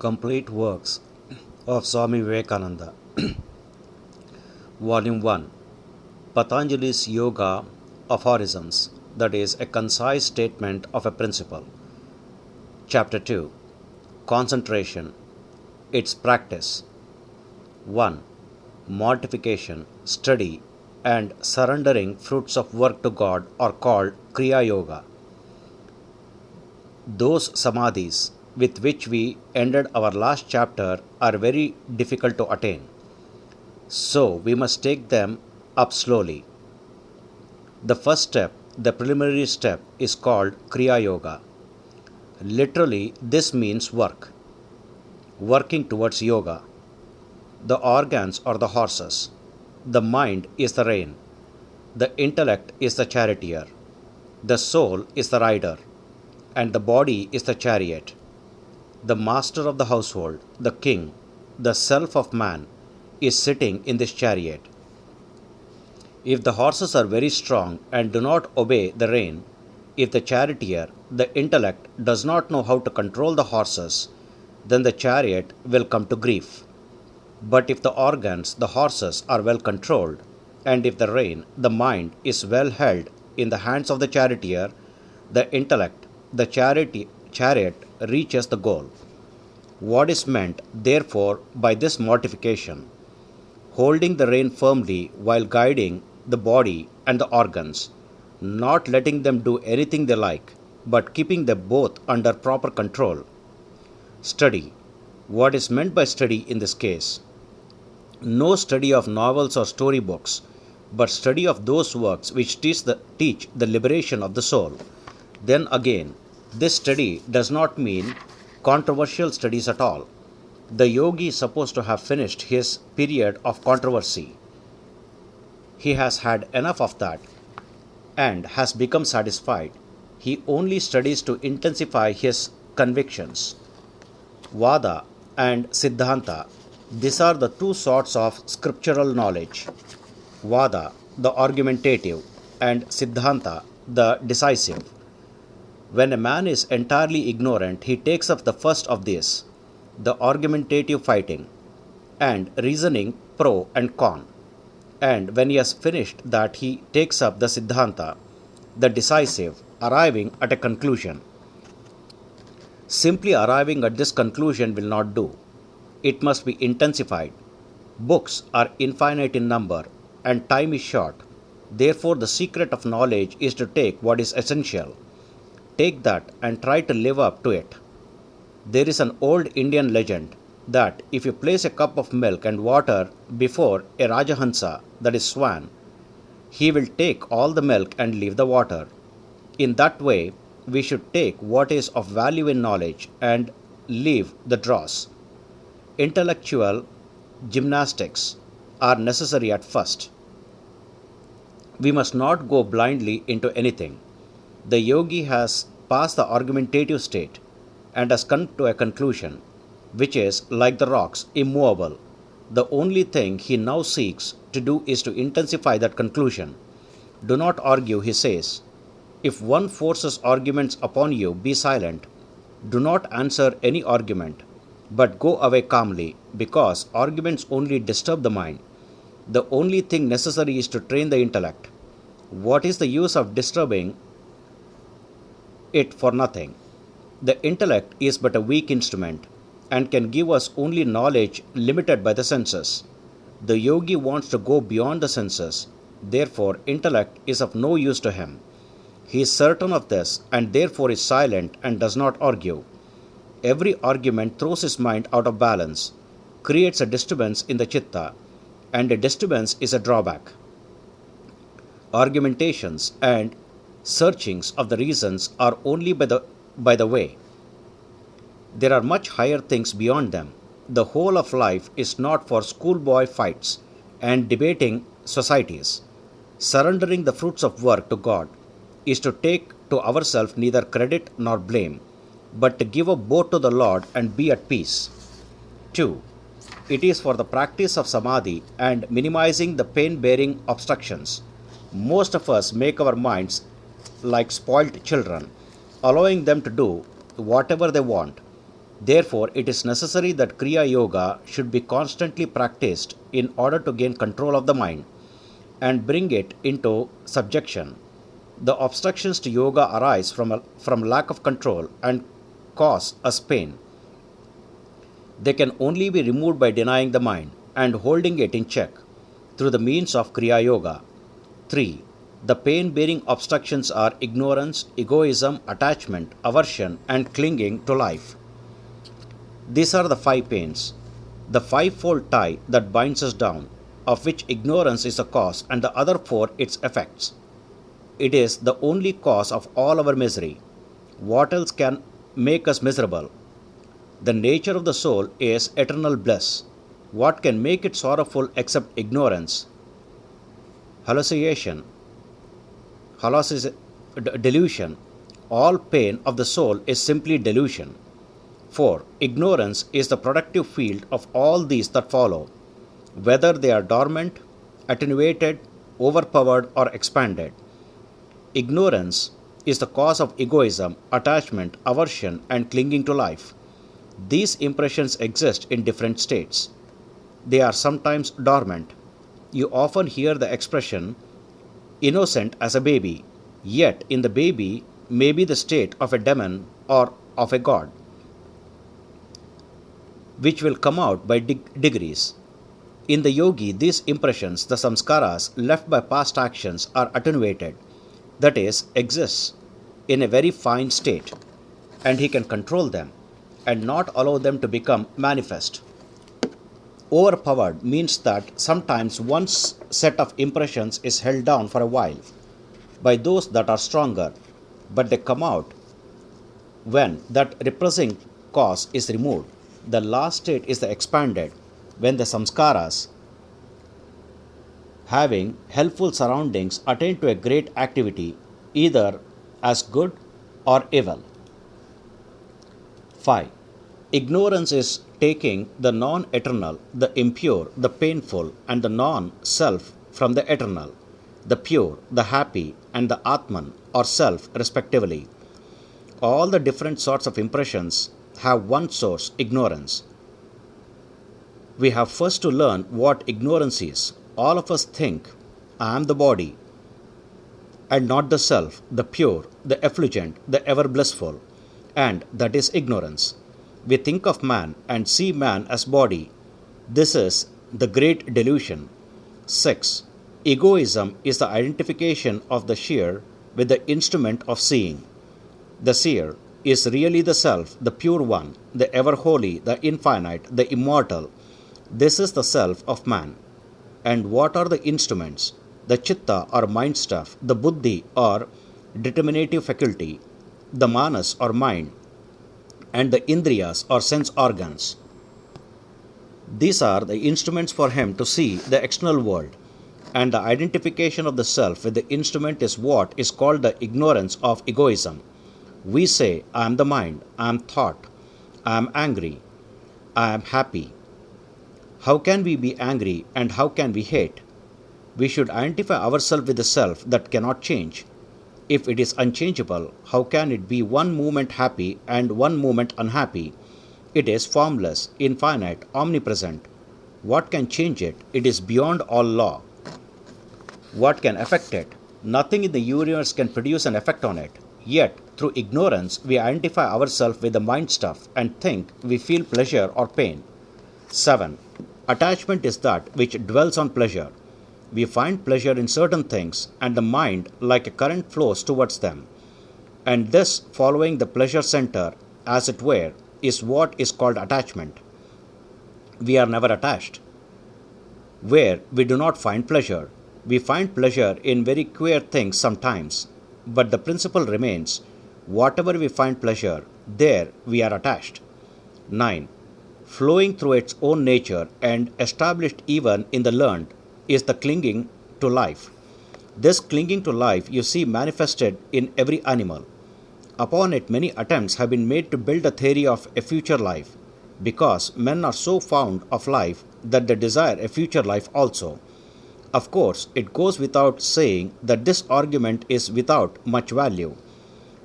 Complete Works of Swami Vivekananda. Volume 1. Patanjali's Yoga Aphorisms, that is, a concise statement of a principle. Chapter 2. Concentration, its practice. 1. Mortification, study, and surrendering fruits of work to God are called Kriya-yoga. Those Samâdhis with which we ended our last chapter are very difficult to attain. So we must take them up slowly. The first step, the preliminary step, is called Kriya-yoga. Literally, this means work. Working towards yoga. The organs are the horses. The mind is the rein. The intellect is the charioteer. The soul is the rider. And the body is the chariot. The master of the household, the king, the self of man, is sitting in this chariot. If the horses are very strong and do not obey the rein, if the charioteer, the intellect, does not know how to control the horses, then the chariot will come to grief. But if the organs, the horses, are well controlled, and if the rein, the mind, is well held in the hands of the charioteer, the intellect, the chariot reaches the goal. What is meant, therefore, by this mortification? Holding the rein firmly while guiding the body and the organs, not letting them do anything they like, but keeping them both under proper control. Study. What is meant by study in this case? No study of novels or storybooks, but study of those works which teach the liberation of the soul. Then again, this study does not mean controversial studies at all. The yogi is supposed to have finished his period of controversy. He has had enough of that and has become satisfied. He only studies to intensify his convictions. Vada and Siddhanta, these are the two sorts of scriptural knowledge. Vada, the argumentative, and Siddhanta, the decisive. When a man is entirely ignorant, he takes up the first of these, the argumentative fighting, and reasoning pro and con. And when he has finished that, he takes up the Siddhanta, the decisive, arriving at a conclusion. Simply arriving at this conclusion will not do. It must be intensified. Books are infinite in number, and time is short. Therefore, the secret of knowledge is to take what is essential. Take that and try to live up to it. There is an old Indian legend that if you place a cup of milk and water before a Râja-Hamsa, that is swan, he will take all the milk and leave the water. In that way, we should take what is of value in knowledge and leave the dross. Intellectual gymnastics are necessary at first. We must not go blindly into anything. The yogi has passed the argumentative state and has come to a conclusion, which is, like the rocks, immovable. The only thing he now seeks to do is to intensify that conclusion. Do not argue, he says. If one forces arguments upon you, be silent. Do not answer any argument, but go away calmly, because arguments only disturb the mind. The only thing necessary is to train the intellect. What is the use of disturbing it for nothing? The intellect is but a weak instrument and can give us only knowledge limited by the senses. The yogi wants to go beyond the senses. Therefore, intellect is of no use to him. He is certain of this and therefore is silent and does not argue. Every argument throws his mind out of balance, creates a disturbance in the Chitta, and a disturbance is a drawback. Argumentations and searchings of the reasons are only by the way. There are much higher things beyond them. The whole of life is not for schoolboy fights and debating societies. Surrendering the fruits of work to God is to take to ourselves neither credit nor blame, but to give up both to the Lord and be at peace. 2. It is for the practice of samadhi and minimizing the pain-bearing obstructions. Most of us make our minds like spoilt children, allowing them to do whatever they want. Therefore, it is necessary that Kriya-yoga should be constantly practiced in order to gain control of the mind and bring it into subjection. The obstructions to yoga arise from lack of control and cause us pain. They can only be removed by denying the mind and holding it in check through the means of Kriya-yoga. 3. The pain-bearing obstructions are ignorance, egoism, attachment, aversion, and clinging to life. These are the 5 pains, the 5-fold tie that binds us down, of which ignorance is the cause and the other 4 its effects. It is the only cause of all our misery. What else can make us miserable? The nature of the soul is eternal bliss. What can make it sorrowful except ignorance? Hallucination, delusion. All pain of the soul is simply delusion. 4. Ignorance is the productive field of all these that follow, whether they are dormant, attenuated, overpowered, or expanded. Ignorance is the cause of egoism, attachment, aversion, and clinging to life. These impressions exist in different states. They are sometimes dormant. You often hear the expression, innocent as a baby, yet in the baby may be the state of a demon or of a god, which will come out by degrees. In the yogi, these impressions, the samskaras left by past actions, are attenuated, that is, exists in a very fine state, and he can control them and not allow them to become manifest. Overpowered means that sometimes one's set of impressions is held down for a while by those that are stronger, but they come out when that repressing cause is removed. The last state is the expanded, when the samskaras, having helpful surroundings, attain to a great activity, either as good or evil. 5. Ignorance is taking the non-eternal, the impure, the painful, and the non-self from the eternal, the pure, the happy, and the Atman or self respectively. All the different sorts of impressions have one source, ignorance. We have first to learn what ignorance is. All of us think, I am the body, and not the self, the pure, the effulgent, the ever blissful, and that is ignorance. We think of man and see man as body. This is the great delusion. 6. Egoism is the identification of the seer with the instrument of seeing. The seer is really the self, the pure one, the ever holy, the infinite, the immortal. This is the self of man. And what are the instruments? The chitta or mind stuff, the buddhi or determinative faculty, the manas or mind, and the indriyas or sense organs. These are the instruments for him to see the external world, and the identification of the self with the instrument is what is called the ignorance of egoism. We say, I am the mind, I am thought, I am angry, I am happy. How can we be angry and how can we hate? We should identify ourselves with the self that cannot change. If it is unchangeable, how can it be one moment happy and one moment unhappy? It is formless, infinite, omnipresent. What can change it? It is beyond all law. What can affect it? Nothing in the universe can produce an effect on it. Yet, through ignorance, we identify ourselves with the mind stuff and think we feel pleasure or pain. 7. Attachment is that which dwells on pleasure. We find pleasure in certain things, and the mind, like a current, flows towards them. And this, following the pleasure center, as it were, is what is called attachment. We are never attached. Where we do not find pleasure. We find pleasure in very queer things sometimes, but the principle remains. Whatever we find pleasure, there we are attached. 9. Flowing through its own nature and established even in the learned is the clinging to life. This clinging to life you see manifested in every animal. Upon it many attempts have been made to build a theory of a future life, because men are so fond of life that they desire a future life also. Of course, it goes without saying that this argument is without much value.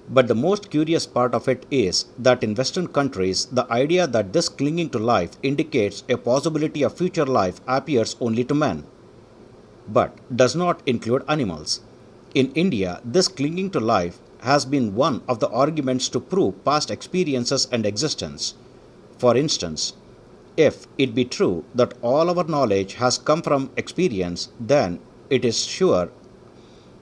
But the most curious part of it is that in Western countries, the idea that this clinging to life indicates a possibility of future life appears only to men, but does not include animals. In India, this clinging to life has been one of the arguments to prove past experiences and existence. For instance, if it be true that all our knowledge has come from experience, then it is sure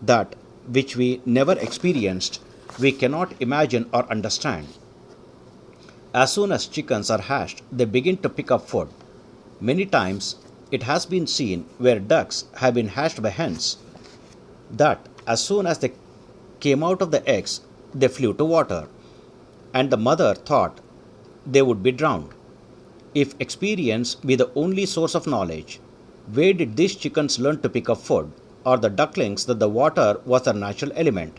that which we never experienced, we cannot imagine or understand. As soon as chickens are hatched, they begin to pick up food. Many times it has been seen where ducks have been hatched by hens, that as soon as they came out of the eggs, they flew to water, and the mother thought they would be drowned. If experience be the only source of knowledge, where did these chickens learn to pick up food, or the ducklings that the water was their natural element?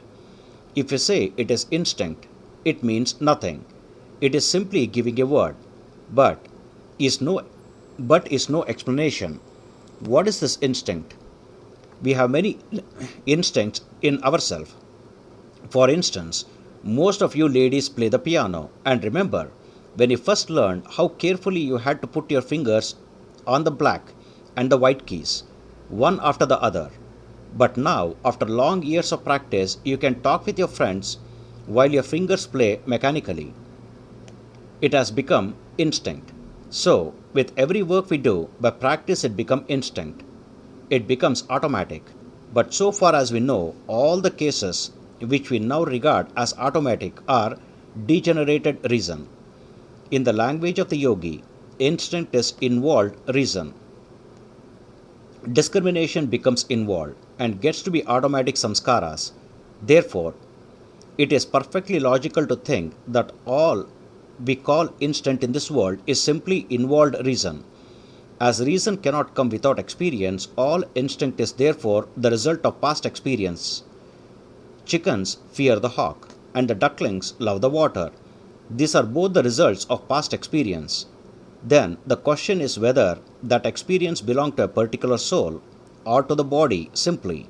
If you say it is instinct, it means nothing. It is simply giving a word, but is no explanation. What is this instinct? We have many instincts in ourselves. For instance, most of you ladies play the piano, and remember when you first learned how carefully you had to put your fingers on the black and the white keys, one after the other. But now, after long years of practice, you can talk with your friends while your fingers play mechanically. It has become instinct. So, with every work we do, by practice it becomes instinct. It becomes automatic. But so far as we know, all the cases which we now regard as automatic are degenerated reason. In the language of the yogi, instinct is involved reason. Discrimination becomes involved and gets to be automatic samskaras. Therefore, it is perfectly logical to think that all we call instant in this world is simply involved reason. As reason cannot come without experience, all instinct is therefore the result of past experience. Chickens fear the hawk, and the ducklings love the water. These are both the results of past experience. Then the question is whether that experience belongs to a particular soul or to the body simply,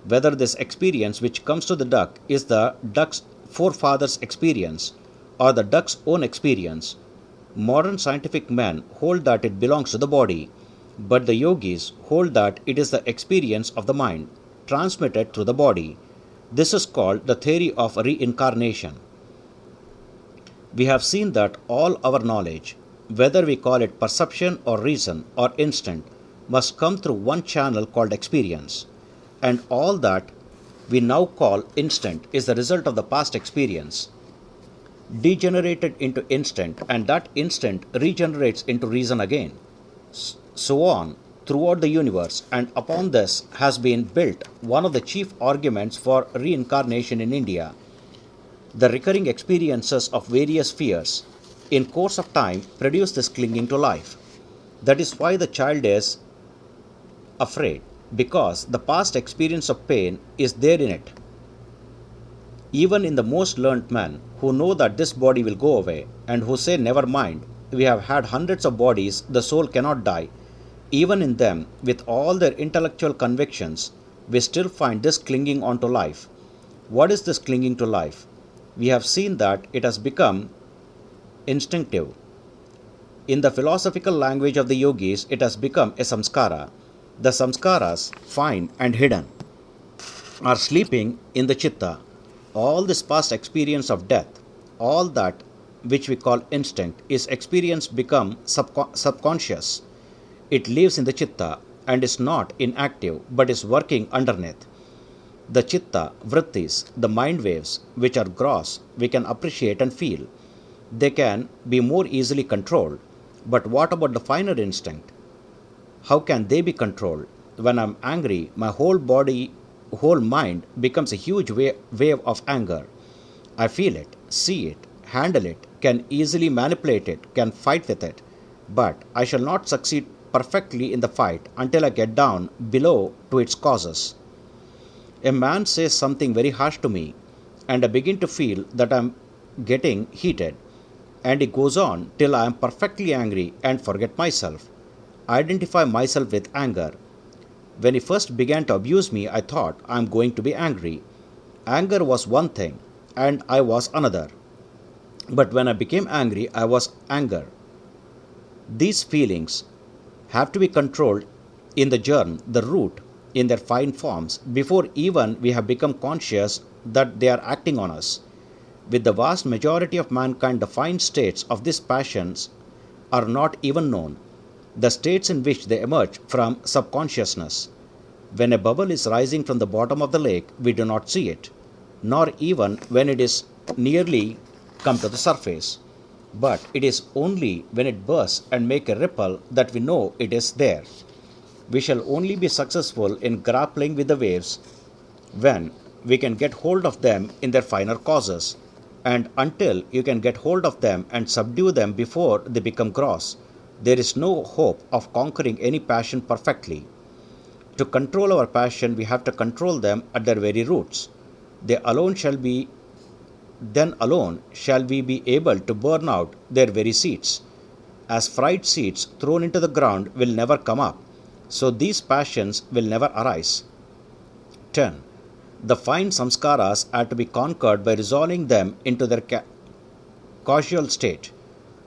whether this experience which comes to the duck is the duck's forefathers' experience or the duck's own experience. Modern scientific men hold that it belongs to the body, but the yogis hold that it is the experience of the mind, transmitted through the body. This is called the theory of reincarnation. We have seen that all our knowledge, whether we call it perception or reason or instinct, must come through one channel called experience. And all that we now call instinct is the result of the past experience, degenerated into instinct, and that instinct regenerates into reason again. So on throughout the universe, and upon this has been built one of the chief arguments for reincarnation in India. The recurring experiences of various fears in course of time produce this clinging to life. That is why the child is afraid, because the past experience of pain is there in it. Even in the most learned men who know that this body will go away and who say never mind, we have had hundreds of bodies, the soul cannot die, even in them, with all their intellectual convictions, we still find this clinging on to life. What is this clinging to life? We have seen that it has become instinctive. In the philosophical language of the yogis, it has become a samskara. The samskaras, fine and hidden, are sleeping in the chitta. All this past experience of death, all that which we call instinct, is experience become subconscious. It lives in the chitta and is not inactive but is working underneath. The chitta, vrittis, the mind waves, which are gross, we can appreciate and feel. They can be more easily controlled. But what about the finer instinct? How can they be controlled? When I am angry, my whole body, whole mind becomes a huge wave of anger. I feel it, see it, handle it, can easily manipulate it, can fight with it. But I shall not succeed perfectly in the fight until I get down below to its causes. A man says something very harsh to me, and I begin to feel that I am getting heated, and he goes on till I am perfectly angry and forget myself. I identify myself with anger. When he first began to abuse me, I thought I am going to be angry. Anger was one thing, and I was another. But when I became angry, I was anger. These feelings have to be controlled in the germ, the root, in their fine forms, before even we have become conscious that they are acting on us. With the vast majority of mankind, the fine states of these passions are not even known, the states in which they emerge from subconsciousness. When a bubble is rising from the bottom of the lake, we do not see it, nor even when it is nearly come to the surface. But it is only when it bursts and makes a ripple that we know it is there. We shall only be successful in grappling with the waves when we can get hold of them in their finer causes. And until you can get hold of them and subdue them before they become gross, there is no hope of conquering any passion perfectly. To control our passion, we have to control them at their very roots. Then alone shall we be able to burn out their very seeds. As fried seeds thrown into the ground will never come up, so these passions will never arise. 10. The fine samskaras are to be conquered by resolving them into their causal state.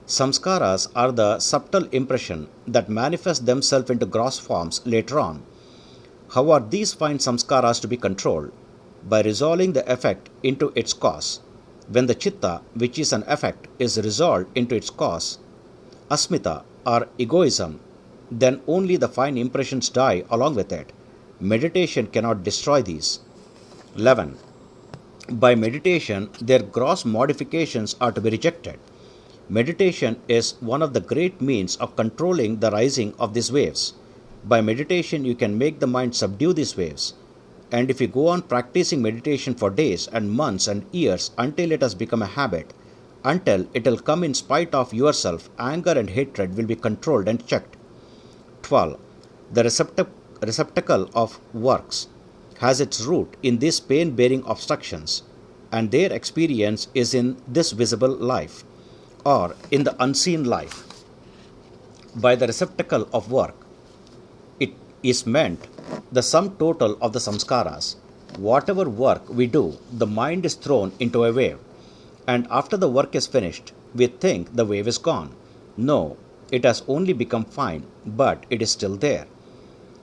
Samskaras are the subtle impression that manifest themselves into gross forms later on. How are these fine samskaras to be controlled? By resolving the effect into its cause. When the chitta, which is an effect, is resolved into its cause, asmita or egoism, then only the fine impressions die along with it. Meditation cannot destroy these. 11. By meditation, their gross modifications are to be rejected. Meditation is one of the great means of controlling the rising of these waves. By meditation, you can make the mind subdue these waves. And if you go on practicing meditation for days and months and years until it has become a habit, until it will come in spite of yourself, anger and hatred will be controlled and checked. 12. The receptacle of works has its root in these pain-bearing obstructions, and their experience is in this visible life, or in the unseen life. By the receptacle of work, it is meant the sum total of the samskaras. Whatever work we do, the mind is thrown into a wave, and after the work is finished, we think the wave is gone. No, it has only become fine, but it is still there.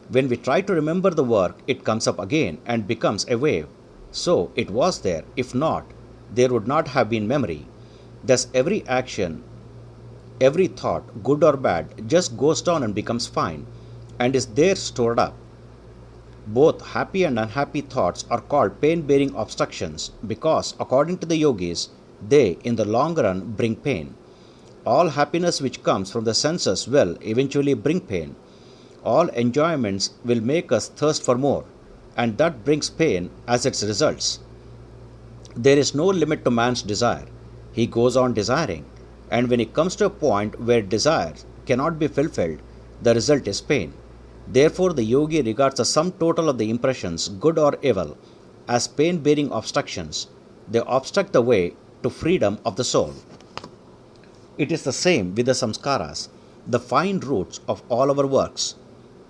When we try to remember the work, it comes up again and becomes a wave. So it was there. If not, there would not have been memory. Thus every action, every thought, good or bad, just goes down and becomes fine, and is there stored up. Both happy and unhappy thoughts are called pain-bearing obstructions because, according to the yogis, they, in the long run, bring pain. All happiness which comes from the senses will eventually bring pain. All enjoyments will make us thirst for more, and that brings pain as its results. There is no limit to man's desire. He goes on desiring, and when he comes to a point where desire cannot be fulfilled, the result is pain. Therefore, the yogi regards the sum total of the impressions, good or evil, as pain-bearing obstructions. They obstruct the way to freedom of the soul. It is the same with the samskaras, the fine roots of all our works.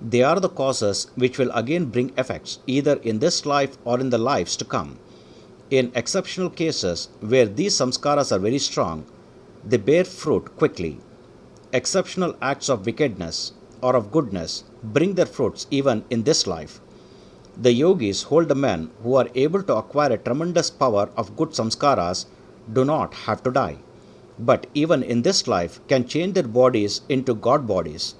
They are the causes which will again bring effects, either in this life or in the lives to come. In exceptional cases where these samskaras are very strong, they bear fruit quickly. Exceptional acts of wickedness or of goodness bring their fruits even in this life. The yogis hold the men who are able to acquire a tremendous power of good samskaras do not have to die, but even in this life can change their bodies into god bodies.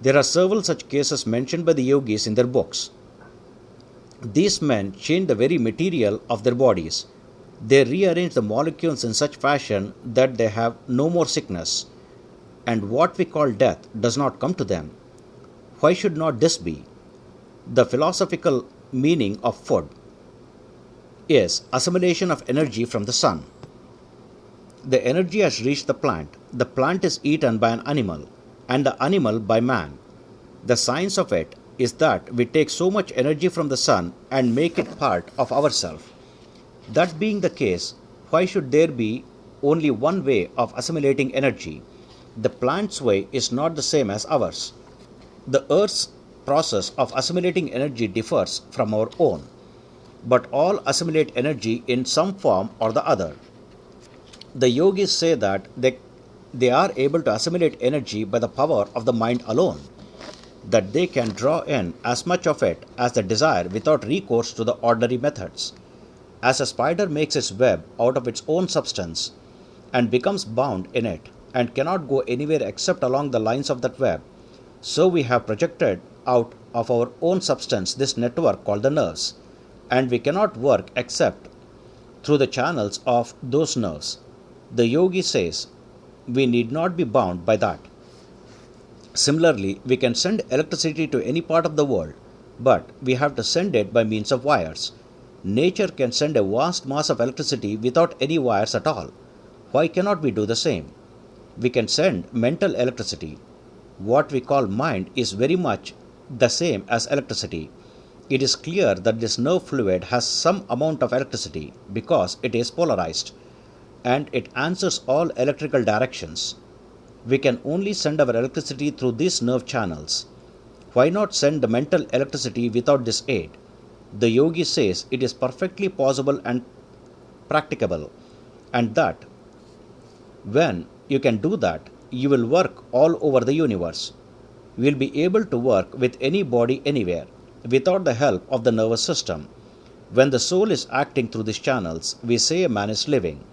There are several such cases mentioned by the yogis in their books. These men change the very material of their bodies. They rearrange the molecules in such fashion that they have no more sickness, and what we call death does not come to them. Why should not this be? The philosophical meaning of food is assimilation of energy from the sun. The energy has reached the plant is eaten by an animal, and the animal by man. The science of it is that we take so much energy from the sun and make it part of ourselves. That being the case, why should there be only one way of assimilating energy? The plant's way is not the same as ours. The earth's process of assimilating energy differs from our own. but all assimilate energy in some form or the other. The yogis say that they are able to assimilate energy by the power of the mind alone, that they can draw in as much of it as they desire without recourse to the ordinary methods. As a spider makes its web out of its own substance and becomes bound in it and cannot go anywhere except along the lines of that web, so we have projected out of our own substance this network called the nerves, and we cannot work except through the channels of those nerves. The yogi says we need not be bound by that. Similarly, we can send electricity to any part of the world, but we have to send it by means of wires. Nature can send a vast mass of electricity without any wires at all. Why cannot we do the same? We can send mental electricity. What we call mind is very much the same as electricity. It is clear that this nerve fluid has some amount of electricity because it is polarized, and it answers all electrical directions. We can only send our electricity through these nerve channels. Why not send the mental electricity without this aid? The yogi says it is perfectly possible and practicable, and that when you can do that, you will work all over the universe. You will be able to work with any body anywhere without the help of the nervous system. When the soul is acting through these channels, we say a man is living,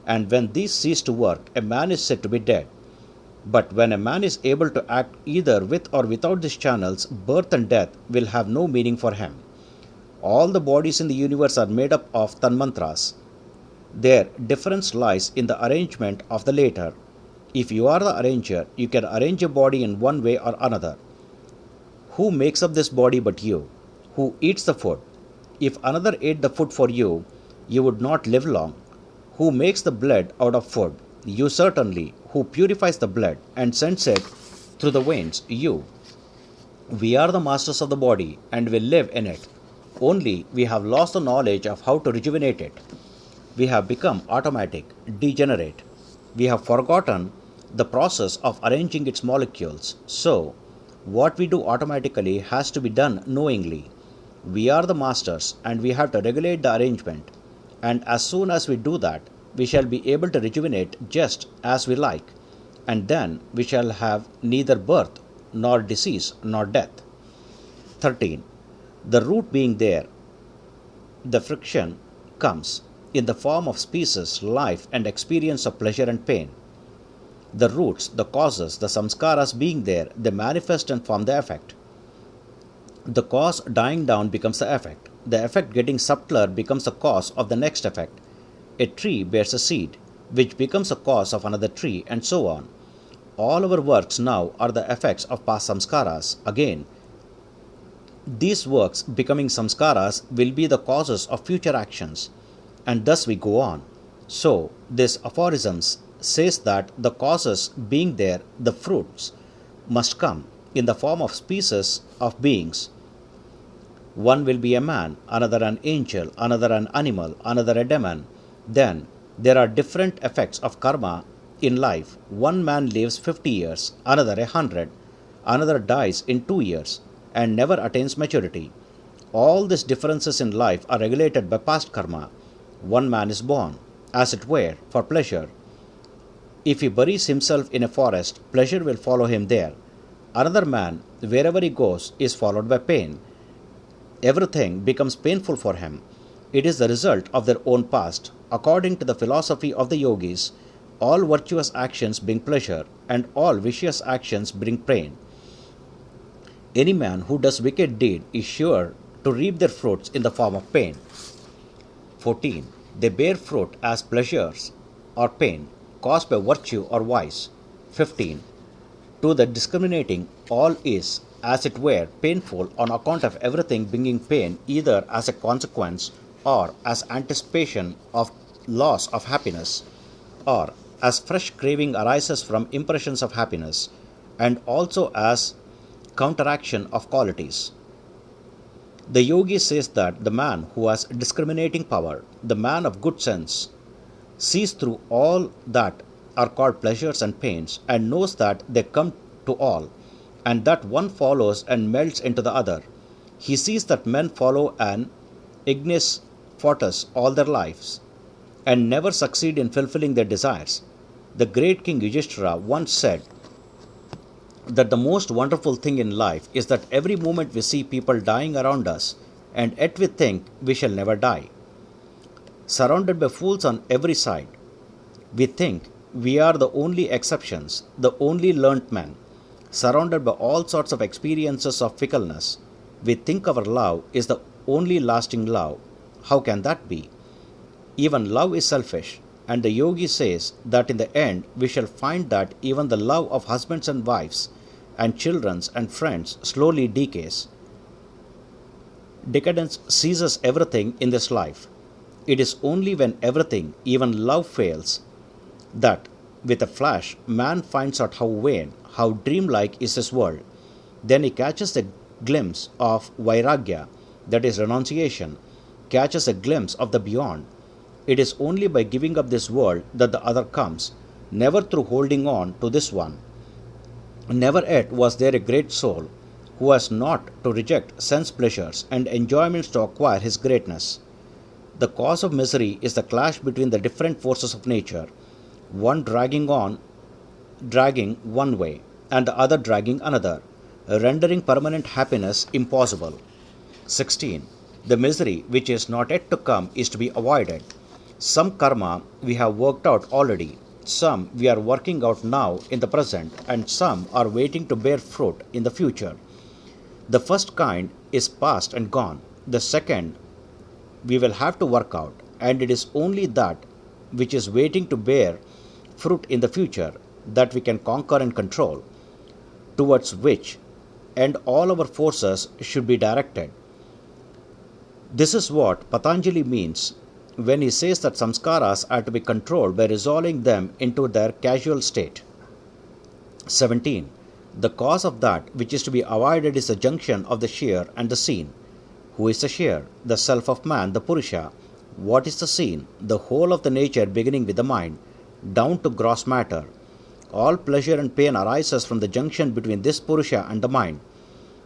and when these cease to work, a man is said to be dead. But when a man is able to act either with or without these channels, birth and death will have no meaning for him. All the bodies in the universe are made up of tanmantras. Their difference lies in the arrangement of the later. If you are the arranger, you can arrange a body in one way or another. Who makes up this body but you? Who eats the food? If another ate the food for you, you would not live long. Who makes the blood out of food? You certainly. Who purifies the blood and sends it through the veins? You. We are the masters of the body and will live in it. Only we have lost the knowledge of how to rejuvenate it. We have become automatic, degenerate. We have forgotten the process of arranging its molecules. So, what we do automatically has to be done knowingly. We are the masters and we have to regulate the arrangement. And as soon as we do that, we shall be able to rejuvenate just as we like. And then we shall have neither birth, nor disease, nor death. 13. The root being there, the friction comes in the form of species, life, and experience of pleasure and pain. The roots, the causes, the samskaras being there, they manifest and form the effect. The cause dying down becomes the effect. The effect getting subtler becomes the cause of the next effect. A tree bears a seed, which becomes a cause of another tree, and so on. All our works now are the effects of past samskaras. Again, these works becoming samskaras will be the causes of future actions, and thus we go on. So, this Aphorisms says that the causes being there, the fruits must come in the form of species of beings. One will be a man, another an angel, another an animal, another a demon. Then there are different effects of karma in life. One man lives 50 years, another 100, another dies in 2 years and never attains maturity. All these differences in life are regulated by past karma. One man is born, as it were, for pleasure. If he buries himself in a forest, pleasure will follow him there. Another man, wherever he goes, is followed by pain. Everything becomes painful for him. It is the result of their own past. According to the philosophy of the yogis, all virtuous actions bring pleasure, and all vicious actions bring pain. Any man who does wicked deed is sure to reap their fruits in the form of pain. 14. They bear fruit as pleasures or pain, caused by virtue or vice. 15. To the discriminating, all is, as it were, painful on account of everything bringing pain either as a consequence or as anticipation of loss of happiness, or as fresh craving arises from impressions of happiness, and also as counteraction of qualities. The yogi says that the man who has discriminating power, the man of good sense, sees through all that are called pleasures and pains, and knows that they come to all, and that one follows and melts into the other. He sees that men follow and ignis fortis all their lives and never succeed in fulfilling their desires. The great King Yudhishthira once said that the most wonderful thing in life is that every moment we see people dying around us, and yet we think we shall never die. Surrounded by fools on every side, we think we are the only exceptions, the only learnt men. Surrounded by all sorts of experiences of fickleness, we think our love is the only lasting love. How can that be? Even love is selfish, and the yogi says that in the end we shall find that even the love of husbands and wives and children and friends slowly decays. Decadence seizes everything in this life. It is only when everything, even love, fails, that with a flash man finds out how vain, how dreamlike is this world. Then he catches a glimpse of vairagya, that is renunciation, catches a glimpse of the beyond. It is only by giving up this world that the other comes, never through holding on to this one. Never yet was there a great soul who has not to reject sense pleasures and enjoyments to acquire his greatness. The cause of misery is the clash between the different forces of nature, one dragging one way and the other dragging another, rendering permanent happiness impossible. 16. The misery which is not yet to come is to be avoided. Some karma we have worked out already, some we are working out now in the present, and some are waiting to bear fruit in the future. The first kind is past and gone. The second we will have to work out, and it is only that which is waiting to bear fruit in the future that we can conquer and control, towards which and all our forces should be directed. This is what Patanjali means when he says that samskaras are to be controlled by resolving them into their casual state. 17. The cause of that which is to be avoided is the junction of the seer and the seen. Who is the seer? The self of man, the Purusha. What is the seen? The whole of the nature beginning with the mind, down to gross matter. All pleasure and pain arises from the junction between this Purusha and the mind.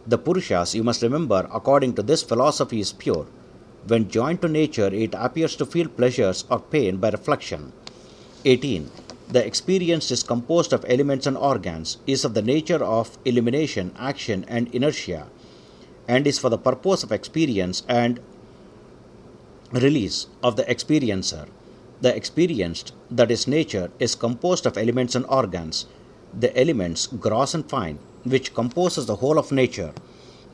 The Purushas, you must remember, according to this philosophy, is pure. When joined to nature, it appears to feel pleasures or pain by reflection. 18. The experience is composed of elements and organs, is of the nature of elimination, action, and inertia, and is for the purpose of experience and release of the experiencer. The experienced, that is nature, is composed of elements and organs, the elements, gross and fine, which composes the whole of nature,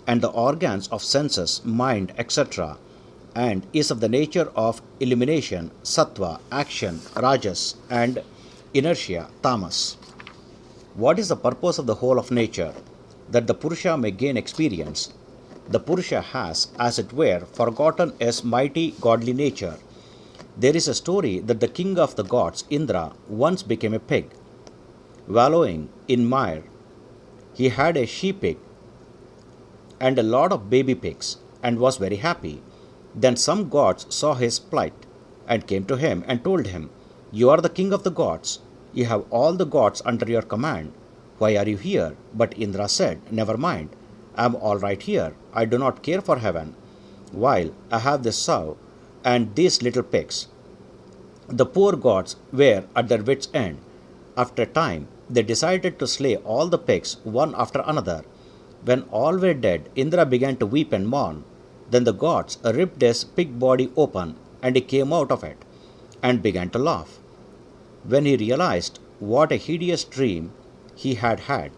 and the organs of senses, mind, etc., and is of the nature of elimination, sattva, action, rajas, and inertia, tamas. What is the purpose of the whole of nature? That the Purusha may gain experience. The Purusha has, as it were, forgotten his mighty godly nature. There is a story that the king of the gods, Indra, once became a pig. Wallowing in mire, he had a she-pig and a lot of baby pigs, and was very happy. Then some gods saw his plight, and came to him and told him, "You are the king of the gods. You have all the gods under your command. Why are you here?" But Indra said, "Never mind. I am all right here. I do not care for heaven, while I have this sow and these little pigs." The poor gods were at their wits' end. After a time, they decided to slay all the pigs one after another. When all were dead, Indra began to weep and mourn. Then the gods ripped his pig body open, and he came out of it, and began to laugh. When he realized what a hideous dream he had had,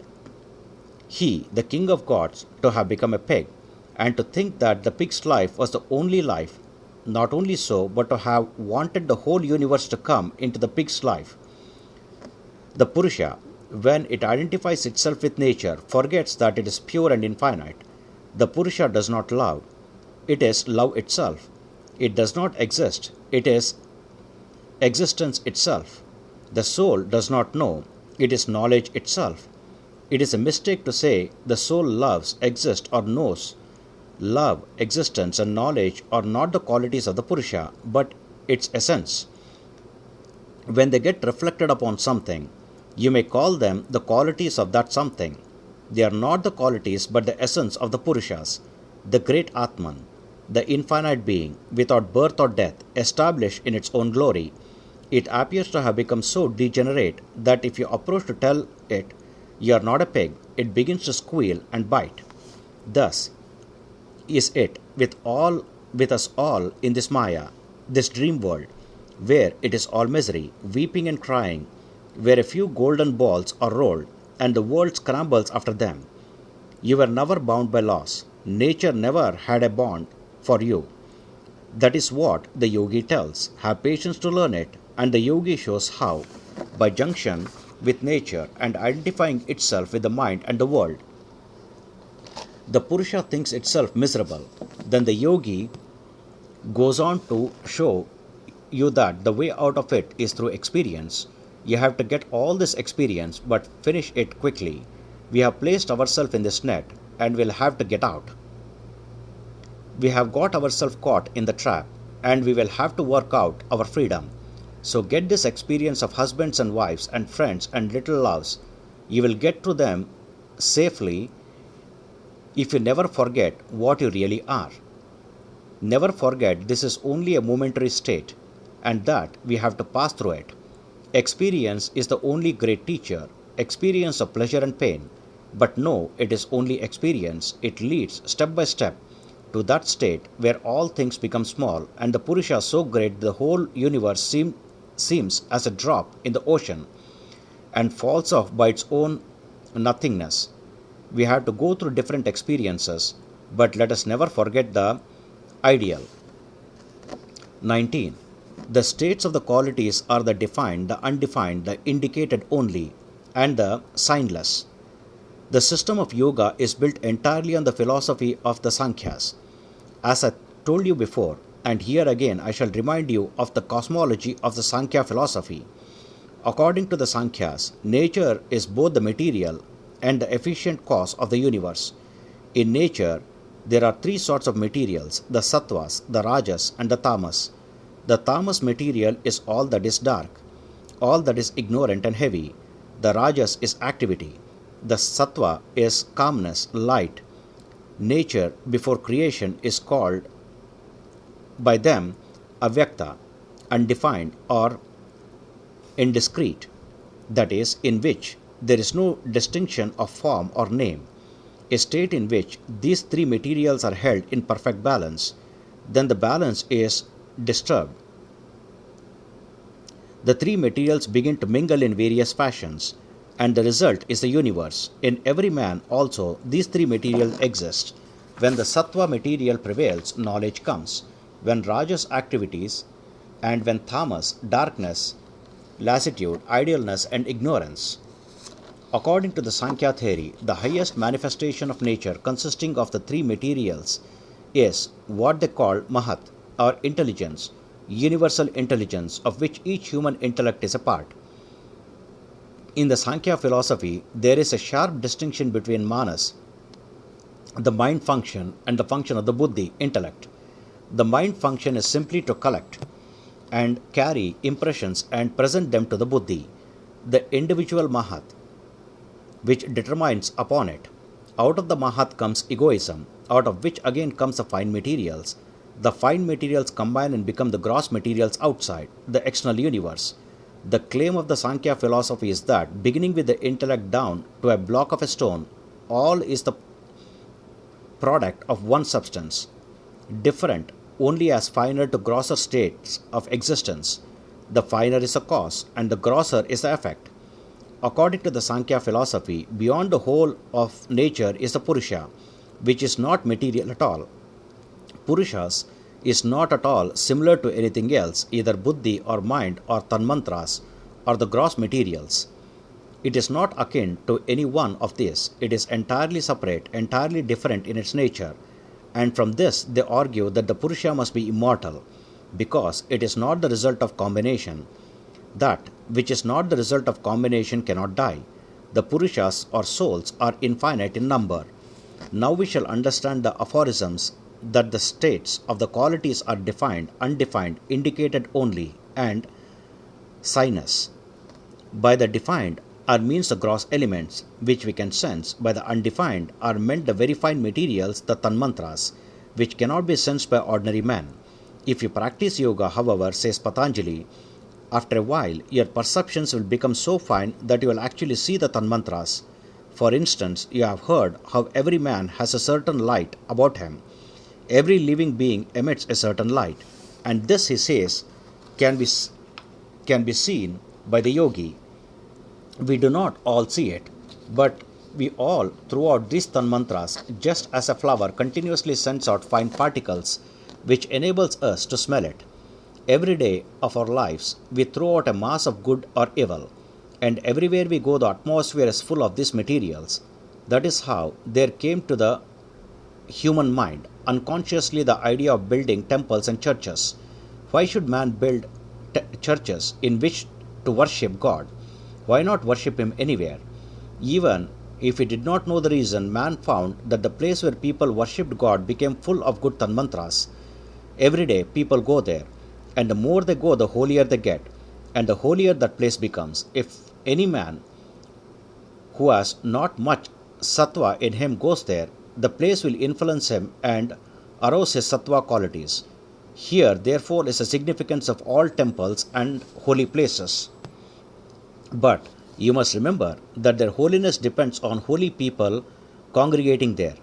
he, the king of gods, to have become a pig, and to think that the pig's life was the only life, not only so, but to have wanted the whole universe to come into the pig's life. The Purusha, when it identifies itself with nature, forgets that it is pure and infinite. The Purusha does not love. It is love itself. It does not exist. It is existence itself. The soul does not know. It is knowledge itself. It is a mistake to say the soul loves, exists, or knows. Love, existence, and knowledge are not the qualities of the Purusha, but its essence. When they get reflected upon something, you may call them the qualities of that something. They are not the qualities but the essence of the Purushas, the great Atman. the infinite being, without birth or death, established in its own glory, it appears to have become so degenerate that if you approach to tell it you are not a pig, it begins to squeal and bite. Thus is it with us all in this Maya, this dream world, where it is all misery, weeping and crying, where a few golden balls are rolled, and the world scrambles after them. You were never bound by loss. Nature never had a bond for you. That is what the yogi tells. Have patience to learn it, and the yogi shows how, by junction with nature and identifying itself with the mind and the world, the Purusha thinks itself miserable. Then the yogi goes on to show you that the way out of it is through experience. You have to get all this experience but finish it quickly. We have placed ourselves in this net and will have to get out. We have got ourselves caught in the trap and we will have to work out our freedom. So get this experience of husbands and wives and friends and little loves. You will get to them safely if you never forget what you really are. Never forget this is only a momentary state and that we have to pass through it. Experience is the only great teacher, experience of pleasure and pain. But no, it is only experience. It leads step by step to that state where all things become small and the Purusha so great the whole universe seems as a drop in the ocean and falls off by its own nothingness. We have to go through different experiences, but let us never forget the ideal. 19. The states of the qualities are the defined, the undefined, the indicated only, and the signless. The system of yoga is built entirely on the philosophy of the Sankhyas. As I told you before, and here again I shall remind you of the cosmology of the Sankhya philosophy. According to the Sankhyas, nature is both the material and the efficient cause of the universe. In nature, there are three sorts of materials, the sattvas, the rajas, and the tamas. The tamas material is all that is dark, all that is ignorant and heavy. The rajas is activity. The sattva is calmness, light. Nature before creation is called by them avyakta, undefined or indiscrete, that is, in which there is no distinction of form or name, a state in which these three materials are held in perfect balance. Then the balance is disturbed. The three materials begin to mingle in various fashions, and the result is the universe. In every man also these three materials exist. When the sattva material prevails, knowledge comes. When rajas, activities, and when tamas, darkness, lassitude, idleness, and ignorance. According to the Sankhya theory, the highest manifestation of nature consisting of the three materials is what they call Mahat, or intelligence, universal intelligence of which each human intellect is a part. In the Sankhya philosophy, there is a sharp distinction between manas, the mind function, and the function of the buddhi, intellect. The mind function is simply to collect and carry impressions and present them to the buddhi, the individual Mahat, which determines upon it. Out of the Mahat comes egoism, out of which again comes the fine materials. The fine materials combine and become the gross materials outside, the external universe. The claim of the Sankhya philosophy is that, beginning with the intellect down to a block of a stone, all is the product of one substance, different only as finer to grosser states of existence. The finer is a cause, and the grosser is the effect. According to the Sankhya philosophy, beyond the whole of nature is the Purusha, which is not material at all. Purushas is not at all similar to anything else, either buddhi or mind or tanmantras or the gross materials. It is not akin to any one of these. It is entirely separate, entirely different in its nature. And from this they argue that the Purusha must be immortal, because it is not the result of combination. That which is not the result of combination cannot die. The Purushas or souls are infinite in number. Now we shall understand the aphorisms that the states of the qualities are defined, undefined, indicated only, and signless. By the defined are means the gross elements, which we can sense. By the undefined are meant the very fine materials, the tanmantras, which cannot be sensed by ordinary men. If you practice yoga, however, says Patanjali, after a while your perceptions will become so fine that you will actually see the tanmantras. For instance, you have heard how every man has a certain light about him. Every living being emits a certain light, and this, he says, can be seen by the yogi. We do not all see it, but we all, throughout these tanmantras, just as a flower continuously sends out fine particles which enables us to smell it. Every day of our lives, we throw out a mass of good or evil, and everywhere we go, the atmosphere is full of these materials. That is how there came to the human mind unconsciously the idea of building temples and churches. Why should man build churches in which to worship God? Why not worship Him anywhere? Even if he did not know the reason, man found that the place where people worshipped God became full of good tanmantras. Every day people go there, and the more they go, the holier they get, and the holier that place becomes. If any man who has not much sattva in him goes there, the place will influence him and arouse his sattva qualities. Here, therefore, is the significance of all temples and holy places. But you must remember that their holiness depends on holy people congregating there.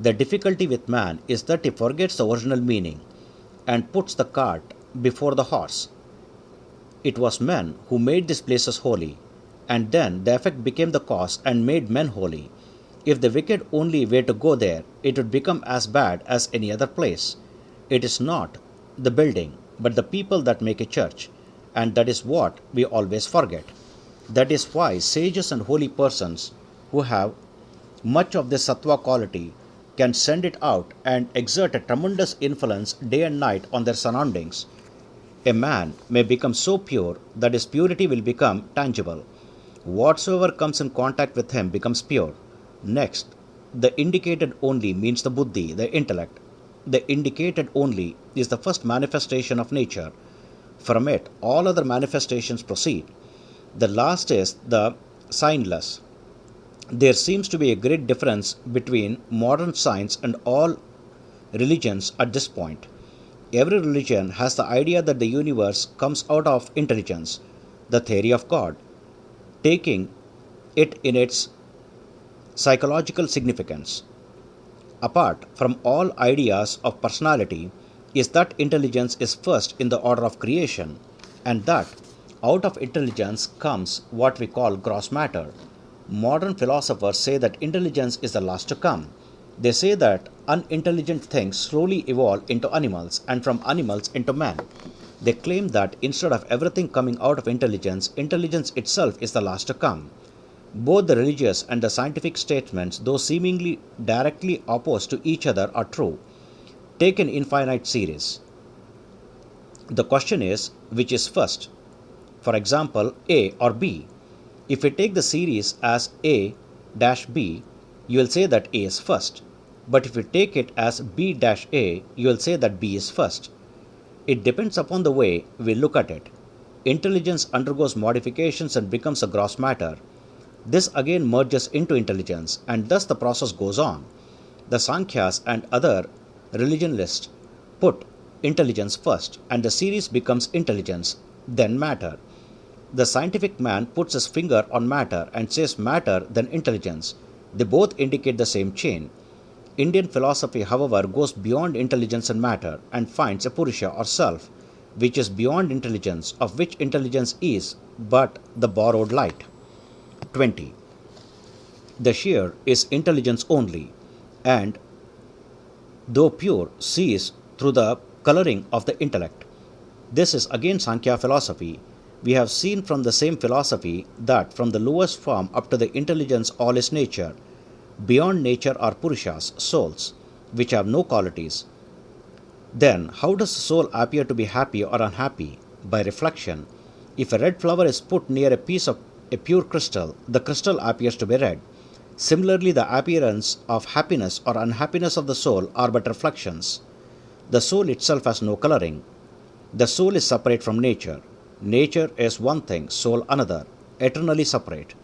The difficulty with man is that he forgets the original meaning and puts the cart before the horse. It was men who made these places holy, and then the effect became the cause and made men holy. If the wicked only were to go there, it would become as bad as any other place. It is not the building, but the people that make a church, and that is what we always forget. That is why sages and holy persons who have much of this sattva quality can send it out and exert a tremendous influence day and night on their surroundings. A man may become so pure that his purity will become tangible. Whatsoever comes in contact with him becomes pure. Next, the indicated only means the buddhi, the intellect. The indicated only is the first manifestation of nature. From it, all other manifestations proceed. The last is the signless. There seems to be a great difference between modern science and all religions at this point. Every religion has the idea that the universe comes out of intelligence, the theory of God, taking it in its psychological significance. Apart from all ideas of personality is that intelligence is first in the order of creation, and that out of intelligence comes what we call gross matter. Modern philosophers say that intelligence is the last to come. They say that unintelligent things slowly evolve into animals, and from animals into man. They claim that instead of everything coming out of intelligence, intelligence itself is the last to come. Both the religious and the scientific statements, though seemingly directly opposed to each other, are true. Take an infinite series. The question is, which is first? For example, A or B. If we take the series as A dash B, you will say that A is first. But if we take it as B dash A, you will say that B is first. It depends upon the way we look at it. Intelligence undergoes modifications and becomes a gross matter. This again merges into intelligence, and thus the process goes on. The Sankhyas and other religionists put intelligence first, and the series becomes intelligence, then matter. The scientific man puts his finger on matter and says matter, then intelligence. They both indicate the same chain. Indian philosophy, however, goes beyond intelligence and matter and finds a Purusha or self, which is beyond intelligence, of which intelligence is but the borrowed light. 20. The sheer is intelligence only, and though pure, sees through the coloring of the intellect. This is again Sankhya philosophy. We have seen from the same philosophy that from the lowest form up to the intelligence all is nature. Beyond nature are Purushas, souls, which have no qualities. Then, how does the soul appear to be happy or unhappy? By reflection. If a red flower is put near a piece of a pure crystal, the crystal appears to be red. Similarly, the appearance of happiness or unhappiness of the soul are but reflections. The soul itself has no coloring. The soul is separate from nature. Nature is one thing, soul another, eternally separate.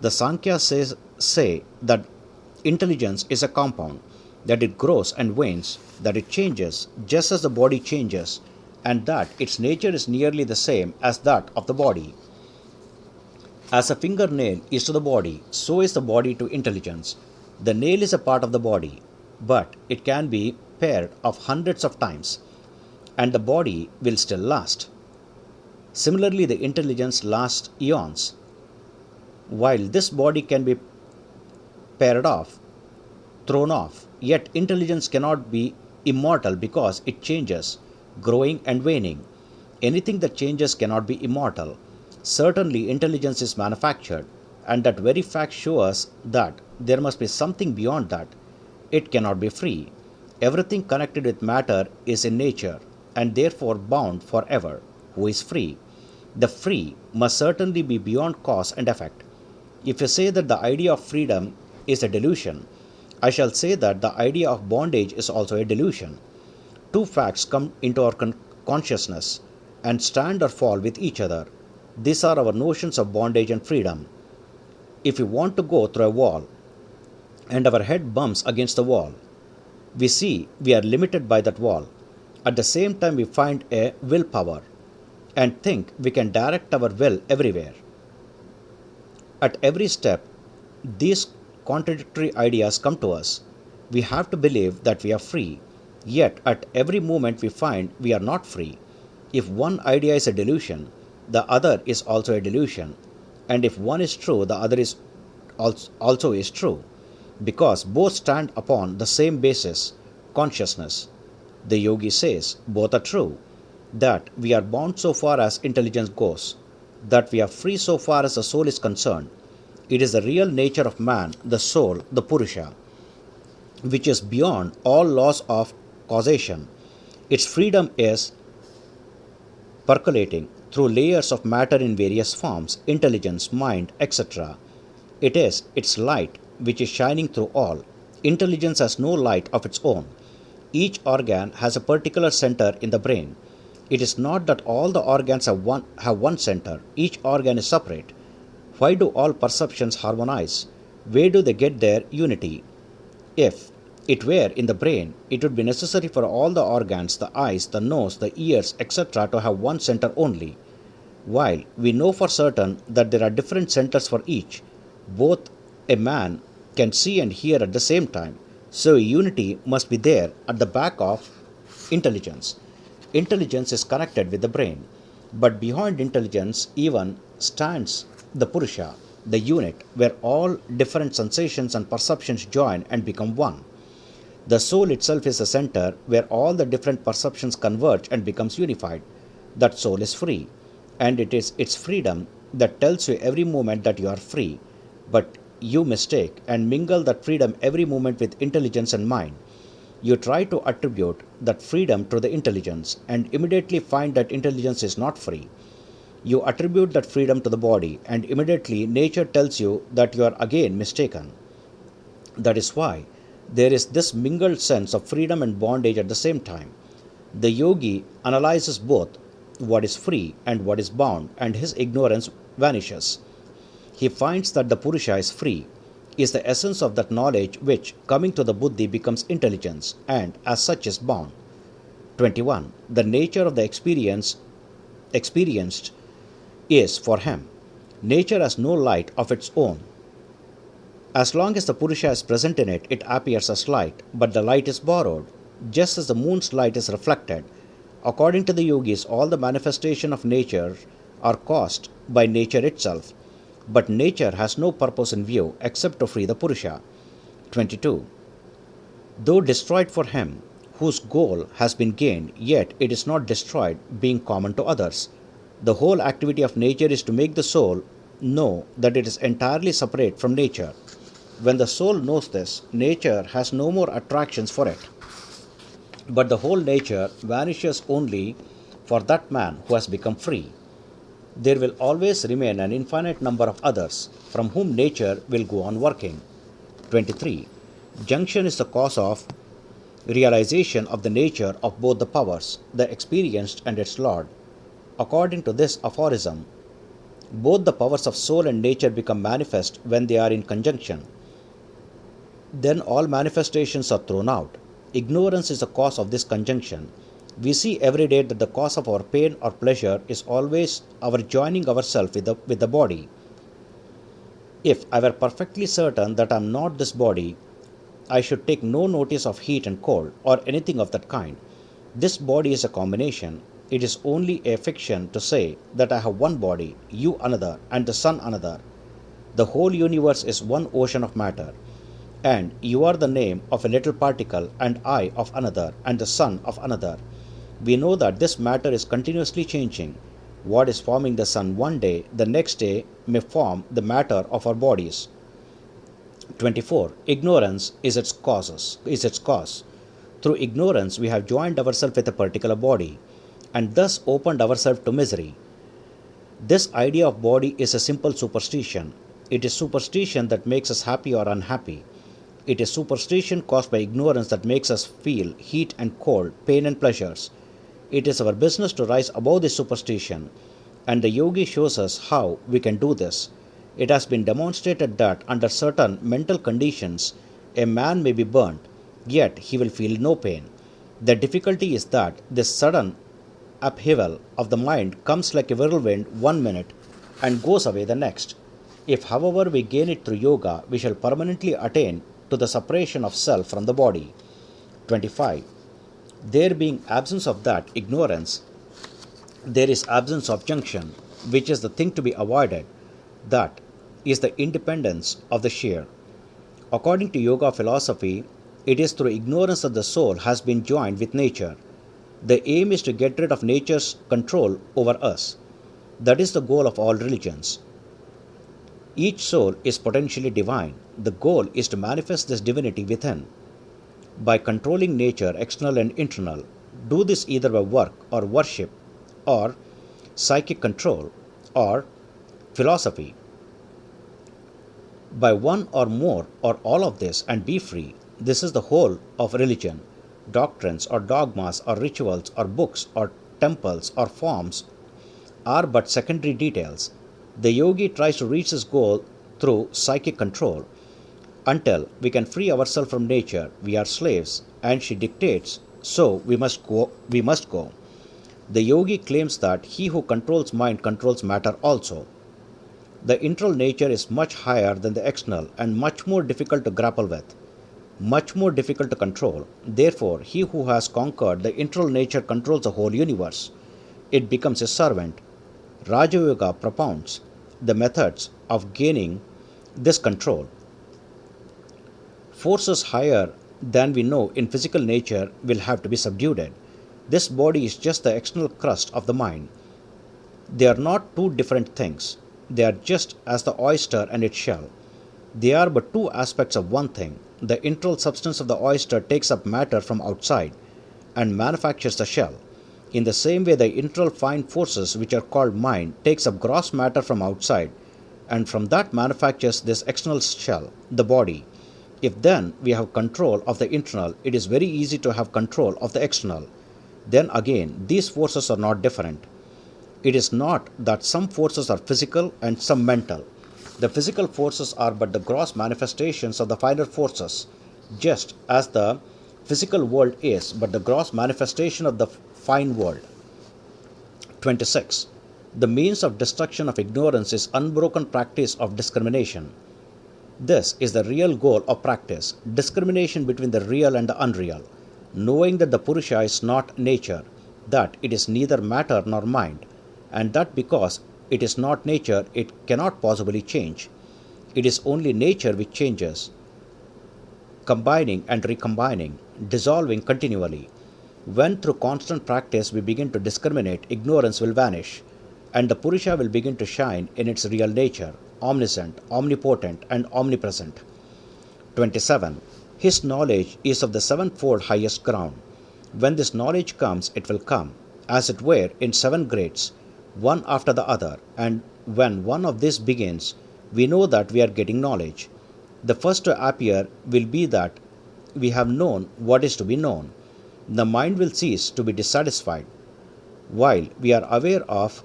The Sankhya say that intelligence is a compound. that it grows and wanes, that it changes just as the body changes, and that its nature is nearly the same as that of the body. As a fingernail is to the body, so is the body to intelligence. The nail is a part of the body, but it can be pared off hundreds of times, and the body will still last. Similarly, the intelligence lasts eons. While this body can be pared off, thrown off, yet intelligence cannot be immortal because it changes, growing and waning. Anything that changes cannot be immortal. Certainly, intelligence is manufactured, and that very fact shows us that there must be something beyond that. It cannot be free. Everything connected with matter is in nature, and therefore bound forever. Who is free? The free must certainly be beyond cause and effect. If you say that the idea of freedom is a delusion, I shall say that the idea of bondage is also a delusion. Two facts come into our consciousness and stand or fall with each other. These are our notions of bondage and freedom. If we want to go through a wall and our head bumps against the wall, we see we are limited by that wall. At the same time, we find a willpower and think we can direct our will everywhere. At every step, these contradictory ideas come to us. We have to believe that we are free, yet at every moment we find we are not free. If one idea is a delusion, the other is also a delusion, and if one is true, the other is also is true, because both stand upon the same basis, consciousness. The yogi says both are true, that we are bound so far as intelligence goes, that we are free so far as the soul is concerned. It is the real nature of man, the soul, the Purusha, which is beyond all laws of causation. Its freedom is percolating through layers of matter in various forms, intelligence, mind, etc. It is its light which is shining through all. Intelligence has no light of its own. Each organ has a particular center in the brain. It is not that all the organs have one center. Each organ is separate. Why do all perceptions harmonize? Where do they get their unity? If it were in the brain, it would be necessary for all the organs, the eyes, the nose, the ears, etc., to have one center only. While we know for certain that there are different centers for each, both a man can see and hear at the same time, so a unity must be there at the back of intelligence. Intelligence is connected with the brain, but behind intelligence even stands the Purusha, the unit, where all different sensations and perceptions join and become one. The soul itself is the center where all the different perceptions converge and becomes unified. That soul is free, and it is its freedom that tells you every moment that you are free. But you mistake and mingle that freedom every moment with intelligence and mind. You try to attribute that freedom to the intelligence and immediately find that intelligence is not free. You attribute that freedom to the body, and immediately nature tells you that you are again mistaken. That is why there is this mingled sense of freedom and bondage at the same time. The yogi analyzes both what is free and what is bound, and his ignorance vanishes. He finds that the Purusha is free, is the essence of that knowledge which, coming to the buddhi, becomes intelligence, and as such is bound. 21. The nature of the experienced is for him. Nature has no light of its own. As long as the Purusha is present in it, it appears as light, but the light is borrowed, just as the moon's light is reflected. According to the yogis, all the manifestation of nature are caused by nature itself, but nature has no purpose in view except to free the Purusha. 22. Though destroyed for him, whose goal has been gained, yet it is not destroyed, being common to others. The whole activity of nature is to make the soul know that it is entirely separate from nature. When the soul knows this, nature has no more attractions for it. But the whole nature vanishes only for that man who has become free. There will always remain an infinite number of others from whom nature will go on working. 23. Junction is the cause of realization of the nature of both the powers, the experienced and its Lord. According to this aphorism, both the powers of soul and nature become manifest when they are in conjunction. then all manifestations are thrown out. Ignorance is the cause of this conjunction. We see every day that the cause of our pain or pleasure is always our joining ourselves with the body. If I were perfectly certain that I am not this body, I should take no notice of heat and cold or anything of that kind. This body is a combination. It is only a fiction to say that I have one body, you another, and the sun another. The whole universe is one ocean of matter, and you are the name of a little particle, and I of another, and the sun of another. We know that this matter is continuously changing. What is forming the sun one day, the next day may form the matter of our bodies. 24. Ignorance is its cause. Through ignorance we have joined ourselves with a particular body, and thus opened ourselves to misery. This idea of body is a simple superstition. It is superstition that makes us happy or unhappy. It is superstition caused by ignorance that makes us feel heat and cold, pain and pleasures. It is our business to rise above this superstition, and the Yogi shows us how we can do this. It has been demonstrated that under certain mental conditions, a man may be burnt, yet he will feel no pain. The difficulty is that this sudden upheaval of the mind comes like a whirlwind one minute and goes away the next. If, however, we gain it through yoga, we shall permanently attain to the separation of self from the body. 25. There being absence of that ignorance, there is absence of junction, which is the thing to be avoided. That is the independence of the sphere. According to yoga philosophy, it is through ignorance that the soul has been joined with nature. The aim is to get rid of nature's control over us. That is the goal of all religions. Each soul is potentially divine. The goal is to manifest this divinity within. By controlling nature, external and internal, do this either by work or worship or psychic control or philosophy. By one or more or all of this and be free. This is the whole of religion. Doctrines or dogmas or rituals or books or temples or forms are but secondary details. The yogi tries to reach this goal through psychic control. Until we can free ourselves from nature, we are slaves, and she dictates, so we must go. The yogi claims that he who controls mind controls matter also. The internal nature is much higher than the external and much more difficult to grapple with, much more difficult to control. Therefore, he who has conquered the internal nature controls the whole universe. It becomes his servant. Râja-yoga propounds the methods of gaining this control. Forces higher than we know in physical nature will have to be subdued. This body is just the external crust of the mind. They are not two different things. They are just as the oyster and its shell. They are but two aspects of one thing. The internal substance of the oyster takes up matter from outside and manufactures the shell. In the same way, the internal fine forces, which are called mind, takes up gross matter from outside, and from that manufactures this external shell, the body. If then we have control of the internal, it is very easy to have control of the external. Then again, these forces are not different. It is not that some forces are physical and some mental. The physical forces are but the gross manifestations of the finer forces, just as the physical world is but the gross manifestation of the fine world. 26. The means of destruction of ignorance is unbroken practice of discrimination. This is the real goal of practice, discrimination between the real and the unreal, knowing that the Purusha is not nature, that it is neither matter nor mind, and that because it is not nature, it cannot possibly change. It is only nature which changes, combining and recombining, dissolving continually. When through constant practice we begin to discriminate, ignorance will vanish, and the Purusha will begin to shine in its real nature, omniscient, omnipotent, and omnipresent. 27. His knowledge is of the sevenfold highest ground. When this knowledge comes, it will come, as it were, in 7 grades, one after the other, and when one of these begins, we know that we are getting knowledge. The first to appear will be that we have known what is to be known. The mind will cease to be dissatisfied. While we are aware of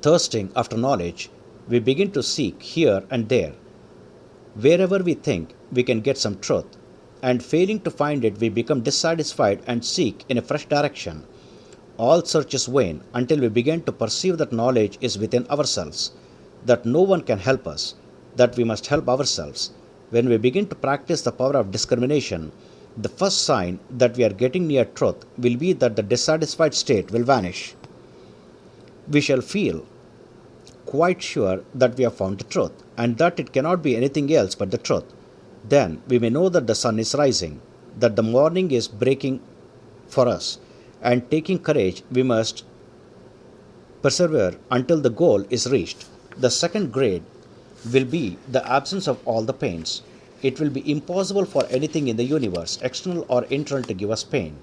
thirsting after knowledge, we begin to seek here and there. Wherever we think we can get some truth, and failing to find it, we become dissatisfied and seek in a fresh direction. All search is vain until we begin to perceive that knowledge is within ourselves, that no one can help us, that we must help ourselves. When we begin to practice the power of discrimination, the first sign that we are getting near truth will be that the dissatisfied state will vanish. We shall feel quite sure that we have found the truth, and that it cannot be anything else but the truth. Then we may know that the sun is rising, that the morning is breaking for us, and taking courage we must persevere until the goal is reached. The second grade will be the absence of all the pains. It will be impossible for anything in the universe, external or internal, to give us pain.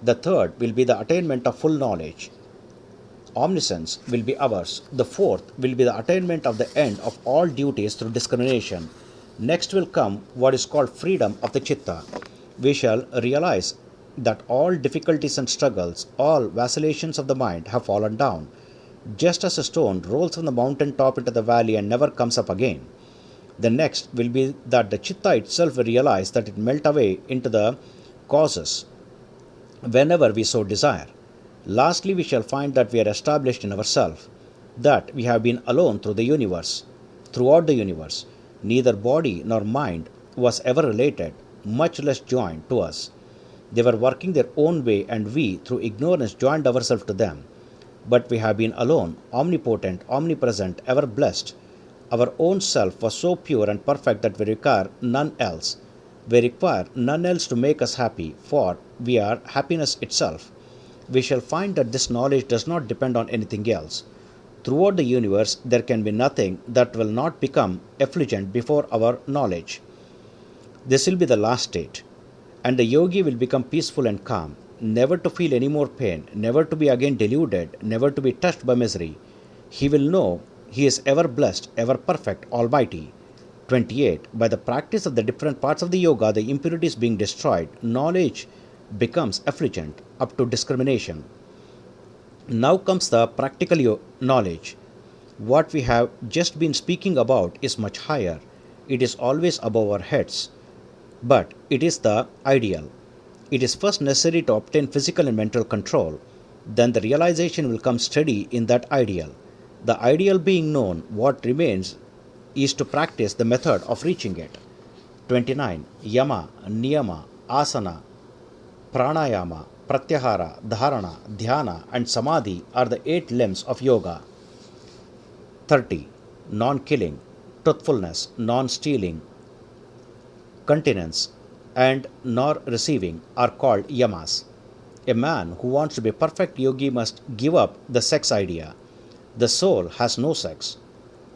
The third will be the attainment of full knowledge. Omniscience will be ours. The fourth will be the attainment of the end of all duties through discrimination. Next will come what is called freedom of the Chitta. We shall realize that all difficulties and struggles, all vacillations of the mind have fallen down, just as a stone rolls from the mountain top into the valley and never comes up again. The next will be that the Chitta itself will realize that it melt away into the causes whenever we so desire. Lastly, we shall find that we are established in ourselves, that we have been alone throughout the universe. Neither body nor mind was ever related, much less joined to us. They were working their own way, and we, through ignorance, joined ourselves to them. But we have been alone, omnipotent, omnipresent, ever blessed. Our own self was so pure and perfect that we require none else. We require none else to make us happy, for we are happiness itself. We shall find that this knowledge does not depend on anything else. Throughout the universe, there can be nothing that will not become effulgent before our knowledge. This will be the last state, and the yogi will become peaceful and calm, never to feel any more pain, never to be again deluded, never to be touched by misery. He will know he is ever blessed, ever perfect, almighty. 28. By the practice of the different parts of the yoga, the impurities being destroyed, knowledge becomes effulgent up to discrimination. Now comes the practical knowledge. What we have just been speaking about is much higher. It is always above our heads. But it is the ideal. It is first necessary to obtain physical and mental control. Then the realization will come steady in that ideal. The ideal being known, what remains is to practice the method of reaching it. 29. Yama, Niyama, Asana, Pranayama, Pratyahara, Dharana, Dhyana, and Samâdhi are the 8 limbs of yoga. 30. Non-killing, truthfulness, non-stealing, continence, and nor receiving are called yamas. A man who wants to be a perfect yogi must give up the sex idea. The soul has no sex.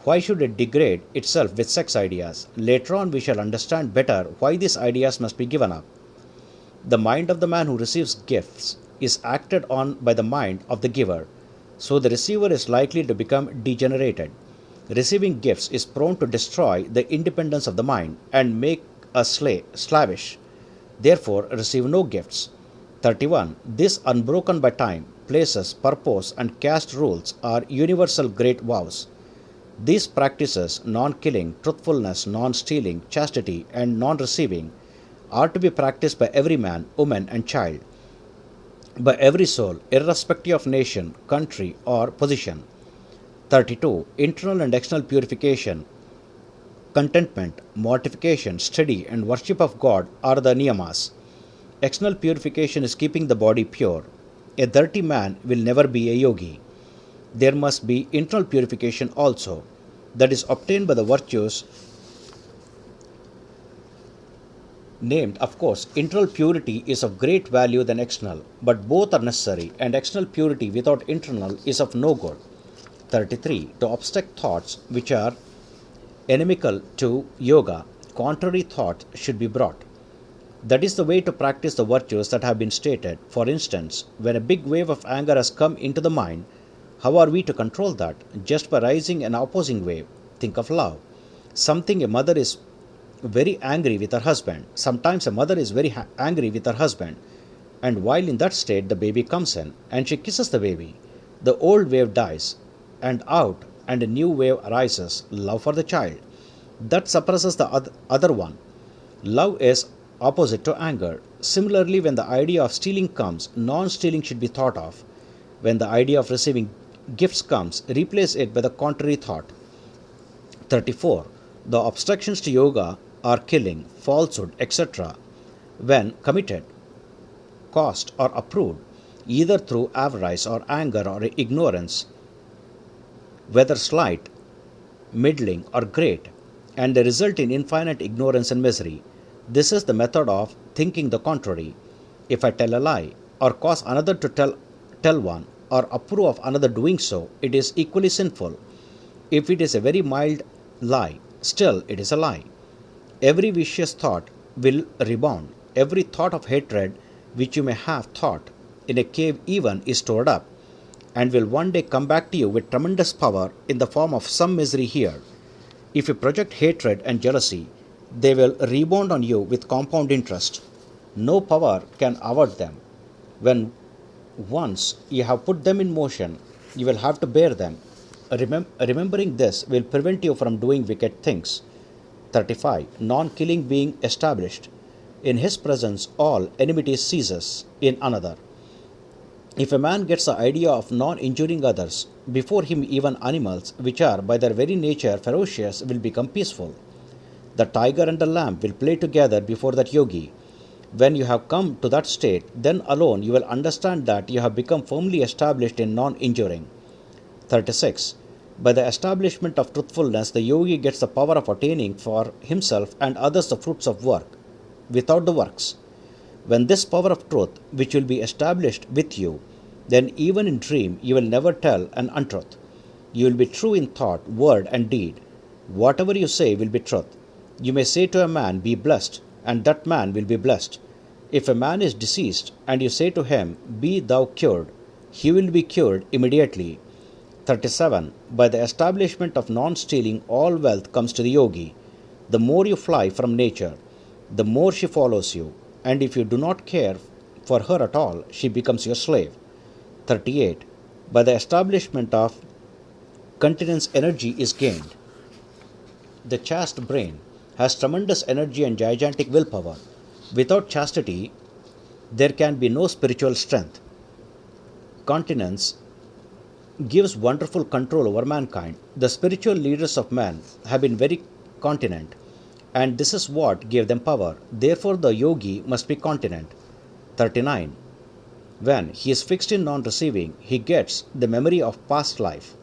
Why should it degrade itself with sex ideas? Later on we shall understand better why these ideas must be given up. The mind of the man who receives gifts is acted on by the mind of the giver, so the receiver is likely to become degenerated. Receiving gifts is prone to destroy the independence of the mind and make us slavish. Therefore, receive no gifts. 31. This, unbroken by time, places, purpose, and caste rules, are universal great vows. These practices, non-killing, truthfulness, non-stealing, chastity, and non-receiving, are to be practiced by every man, woman, and child, by every soul, irrespective of nation, country, or position. 32. Internal and external purification, contentment, mortification, study, and worship of God are the niyamas. External purification is keeping the body pure. A dirty man will never be a yogi. There must be internal purification also, that is obtained by the virtues named. Of course, internal purity is of great value than external, but both are necessary, and external purity without internal is of no good. 33. To obstruct thoughts which are inimical to yoga, contrary thoughts should be brought. That is the way to practice the virtues that have been stated. For instance, when a big wave of anger has come into the mind, how are we to control that? Just by rising an opposing wave. Think of love. A mother is very angry with her husband. Sometimes a mother is very angry with her husband, and while in that state the baby comes in and she kisses the baby. The old wave dies and out, and a new wave arises, love for the child. That suppresses the other one. Love is opposite to anger. Similarly, when the idea of stealing comes, non-stealing should be thought of. When the idea of receiving gifts comes, replace it with a contrary thought. 34. The obstructions to yoga are killing, falsehood, etc. When committed, caused, or approved, either through avarice or anger or ignorance, whether slight, middling, or great, and they result in infinite ignorance and misery. This is the method of thinking the contrary. If I tell a lie, or cause another to tell one, or approve of another doing so, it is equally sinful. If it is a very mild lie, still it is a lie. Every vicious thought will rebound. Every thought of hatred which you may have thought in a cave even is stored up, and will one day come back to you with tremendous power in the form of some misery here. If you project hatred and jealousy, they will rebound on you with compound interest. No power can avert them. When once you have put them in motion, you will have to bear them. Remembering this will prevent you from doing wicked things. 35. Non-killing being established. In his presence, all enmity ceases in another. If a man gets the idea of non-injuring others, before him even animals, which are by their very nature ferocious, will become peaceful. The tiger and the lamb will play together before that yogi. When you have come to that state, then alone you will understand that you have become firmly established in non-injuring. 36. By the establishment of truthfulness, the yogi gets the power of attaining for himself and others the fruits of work, without the works. When this power of truth, which will be established with you, then even in dream you will never tell an untruth. You will be true in thought, word, and deed. Whatever you say will be truth. You may say to a man, "Be blessed," and that man will be blessed. If a man is deceased, and you say to him, "Be thou cured," he will be cured immediately. 37. By the establishment of non-stealing, all wealth comes to the yogi. The more you fly from nature, the more she follows you, and if you do not care for her at all, she becomes your slave. 38. By the establishment of continence, energy is gained. The chaste brain has tremendous energy and gigantic willpower. Without chastity, there can be no spiritual strength. Continence gives wonderful control over mankind. The spiritual leaders of man have been very continent, and this is what gave them power. Therefore, the yogi must be continent. 39. When he is fixed in non-receiving, he gets the memory of past life.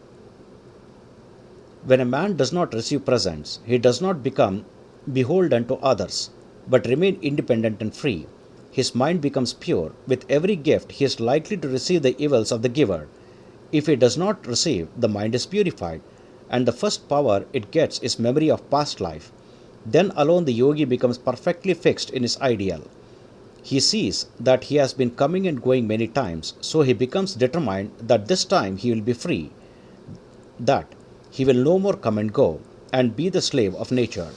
When a man does not receive presents, he does not become beholden to others, but remain independent and free. His mind becomes pure. With every gift, he is likely to receive the evils of the giver. If he does not receive, the mind is purified, and the first power it gets is memory of past life. Then alone the yogi becomes perfectly fixed in his ideal. He sees that he has been coming and going many times, so he becomes determined that this time he will be free, that he will no more come and go, and be the slave of nature.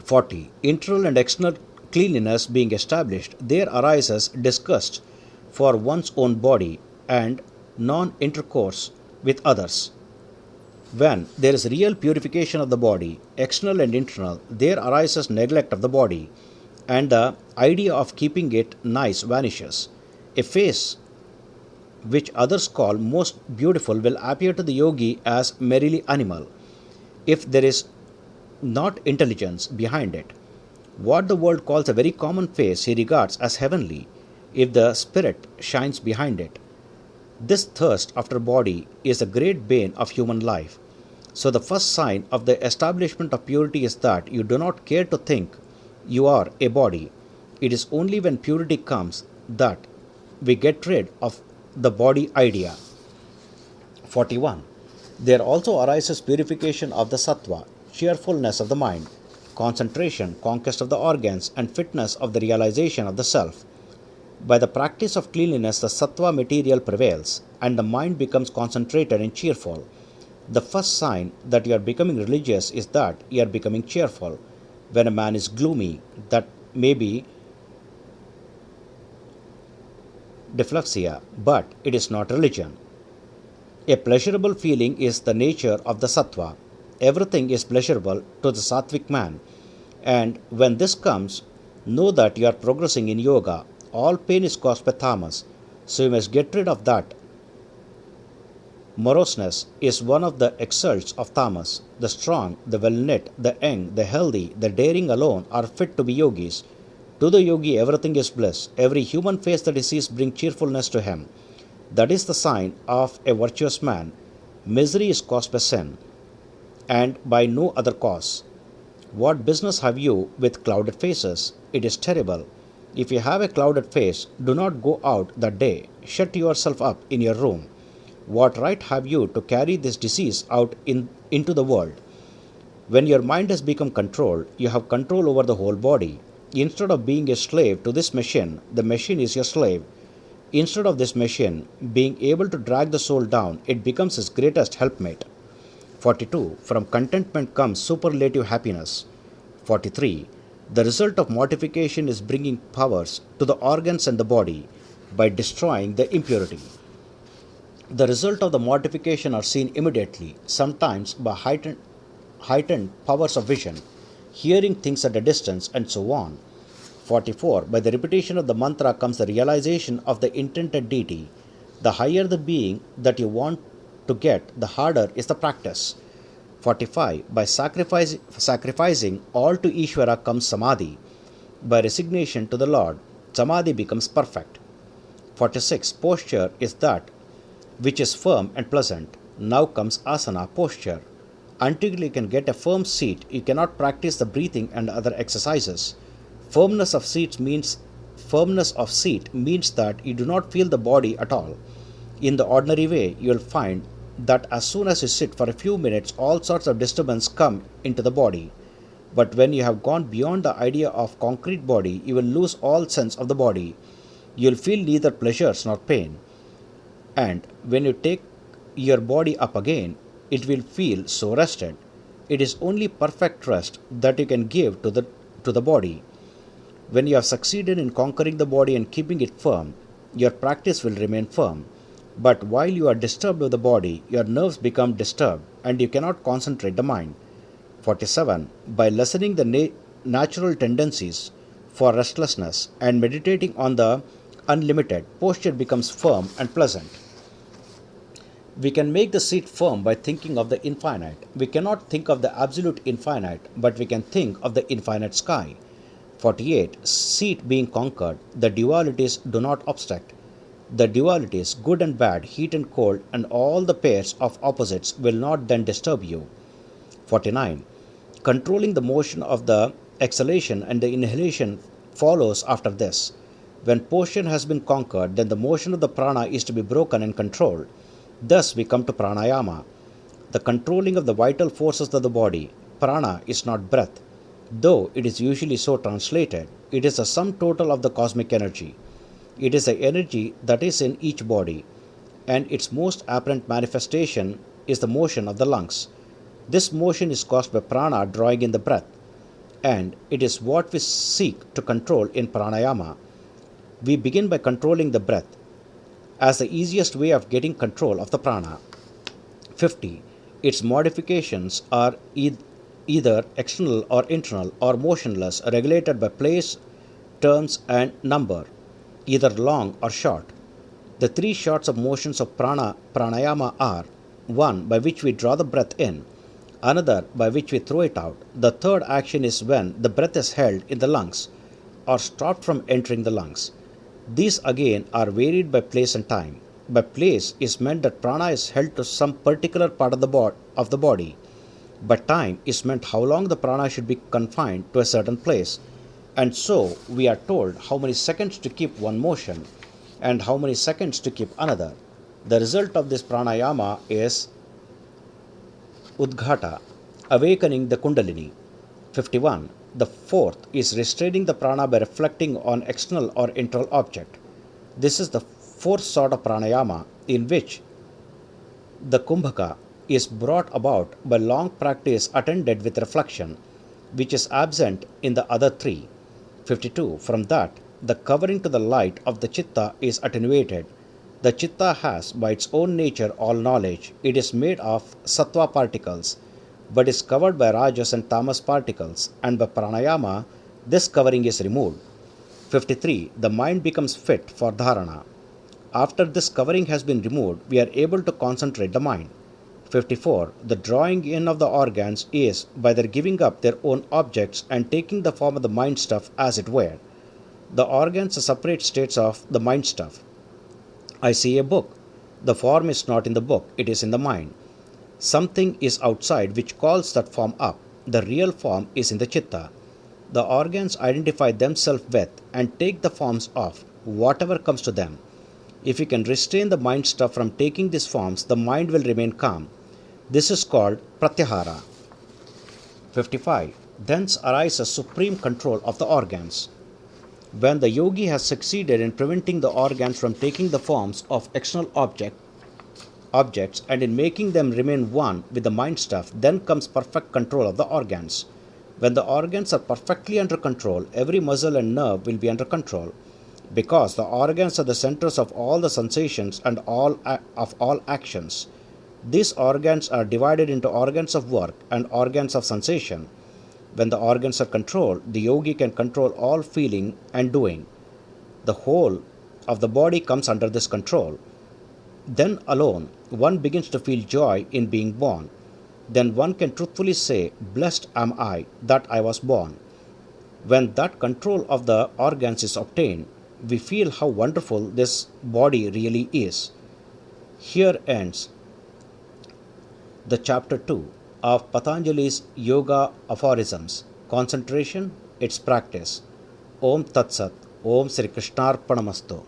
40. Internal and external cleanliness being established, there arises disgust for one's own body and non-intercourse with others. When there is real purification of the body, external and internal, there arises neglect of the body, and the idea of keeping it nice vanishes. A face which others call most beautiful will appear to the yogi as merely animal, if there is not intelligence behind it. What the world calls a very common face he regards as heavenly, if the spirit shines behind it. This thirst after body is a great bane of human life. So the first sign of the establishment of purity is that you do not care to think you are a body. It is only when purity comes that we get rid of the body idea. 41. There also arises purification of the sattva, cheerfulness of the mind, concentration, conquest of the organs, and fitness of the realization of the self. By the practice of cleanliness, the sattva material prevails, and the mind becomes concentrated and cheerful. The first sign that you are becoming religious is that you are becoming cheerful. When a man is gloomy, that may be dyslexia, but it is not religion. A pleasurable feeling is the nature of the sattva. Everything is pleasurable to the sattvic man, And when this comes, know that you are progressing in yoga. All pain is caused by tamas, so you must get rid of that. Moroseness is one of the exalts of tamas. The strong, the well-knit, the young, the healthy, the daring alone are fit to be yogis. To the yogi everything is bliss. Every human face that he sees brings cheerfulness to him. That is the sign of a virtuous man. Misery is caused by sin, and by no other cause. What business have you with clouded faces? It is terrible. If you have a clouded face, do not go out that day. Shut yourself up in your room. What right have you to carry this disease out into the world? When your mind has become controlled, you have control over the whole body. Instead of being a slave to this machine, the machine is your slave. Instead of this machine being able to drag the soul down, it becomes its greatest helpmate. 42. From contentment comes superlative happiness. 43. The result of mortification is bringing powers to the organs and the body by destroying the impurity. The result of the mortification are seen immediately, sometimes by heightened powers of vision, hearing things at a distance, and so on. 44. By the repetition of the mantra comes the realization of the intended deity. The higher the being that you want to get, the harder is the practice. 45. By sacrificing all to Ishvara comes samadhi. By resignation to the Lord, samadhi becomes perfect. 46. Posture is that which is firm and pleasant. Now comes asana, posture. Until you can get a firm seat, you cannot practice the breathing and other exercises. Firmness of seat means that you do not feel the body at all. In the ordinary way, you will find that as soon as you sit for a few minutes, all sorts of disturbance come into the body. But when you have gone beyond the idea of concrete body, you will lose all sense of the body. You will feel neither pleasures nor pain. And when you take your body up again, it will feel so rested. It is only perfect rest that you can give to the body. When you have succeeded in conquering the body and keeping it firm, your practice will remain firm. But while you are disturbed with the body, your nerves become disturbed and you cannot concentrate the mind. 47. By lessening the natural tendencies for restlessness and meditating on the unlimited, posture becomes firm and pleasant. We can make the seat firm by thinking of the infinite. We cannot think of the absolute infinite, but we can think of the infinite sky. 48. Seat being conquered, the dualities do not obstruct. The dualities, good and bad, heat and cold, and all the pairs of opposites will not then disturb you. 49. Controlling the motion of the exhalation and the inhalation follows after this. When posture has been conquered, then the motion of the prana is to be broken and controlled. Thus we come to pranayama, the controlling of the vital forces of the body. Prana is not breath, though it is usually so translated. It is the sum total of the cosmic energy. It is the energy that is in each body, and its most apparent manifestation is the motion of the lungs. This motion is caused by prana drawing in the breath, and it is what we seek to control in pranayama. We begin by controlling the breath as the easiest way of getting control of the prana. 50. Its modifications are either external or internal or motionless, regulated by place, turns, and number, either long or short. The three sorts of motions of pranayama are: one by which we draw the breath in, another by which we throw it out. The third action is when the breath is held in the lungs or stopped from entering the lungs. These again are varied by place and time. By place is meant that prana is held to some particular part of the body. By time is meant how long the prana should be confined to a certain place. And so we are told how many seconds to keep one motion and how many seconds to keep another. The result of this pranayama is udghata, awakening the kundalini. 51. The fourth is restraining the prana by reflecting on external or internal object. This is the fourth sort of pranayama, in which the kumbhaka is brought about by long practice attended with reflection, which is absent in the other three. 52. From that, the covering to the light of the chitta is attenuated. The chitta has by its own nature all knowledge. It is made of sattva particles. but is covered by rajas and tamas particles, and by pranayama, this covering is removed. 53. The mind becomes fit for dharana. After this covering has been removed, we are able to concentrate the mind. 54. The drawing in of the organs is by their giving up their own objects and taking the form of the mind stuff as it were. The organs are separate states of the mind stuff. I see a book. The form is not in the book, it is in the mind. Something is outside which calls that form up. The real form is in the chitta. The organs identify themselves with and take the forms of whatever comes to them. If you can restrain the mind stuff from taking these forms, the mind will remain calm. This is called pratyahara. 55. Thence arises supreme control of the organs. When the yogi has succeeded in preventing the organs from taking the forms of external objects and in making them remain one with the mind stuff, then comes perfect control of the organs. When the organs are perfectly under control, every muscle and nerve will be under control. Because the organs are the centers of all the sensations and of all actions. These organs are divided into organs of work and organs of sensation. When the organs are controlled, the yogi can control all feeling and doing. The whole of the body comes under this control. Then alone, one begins to feel joy in being born. Then one can truthfully say, "Blessed am I that I was born." When that control of the organs is obtained, we feel how wonderful this body really is. Here ends the chapter 2 of Patanjali's Yoga Aphorisms. Concentration, its practice. Om Tat Sat. Om Sri Krishnarpanamastu.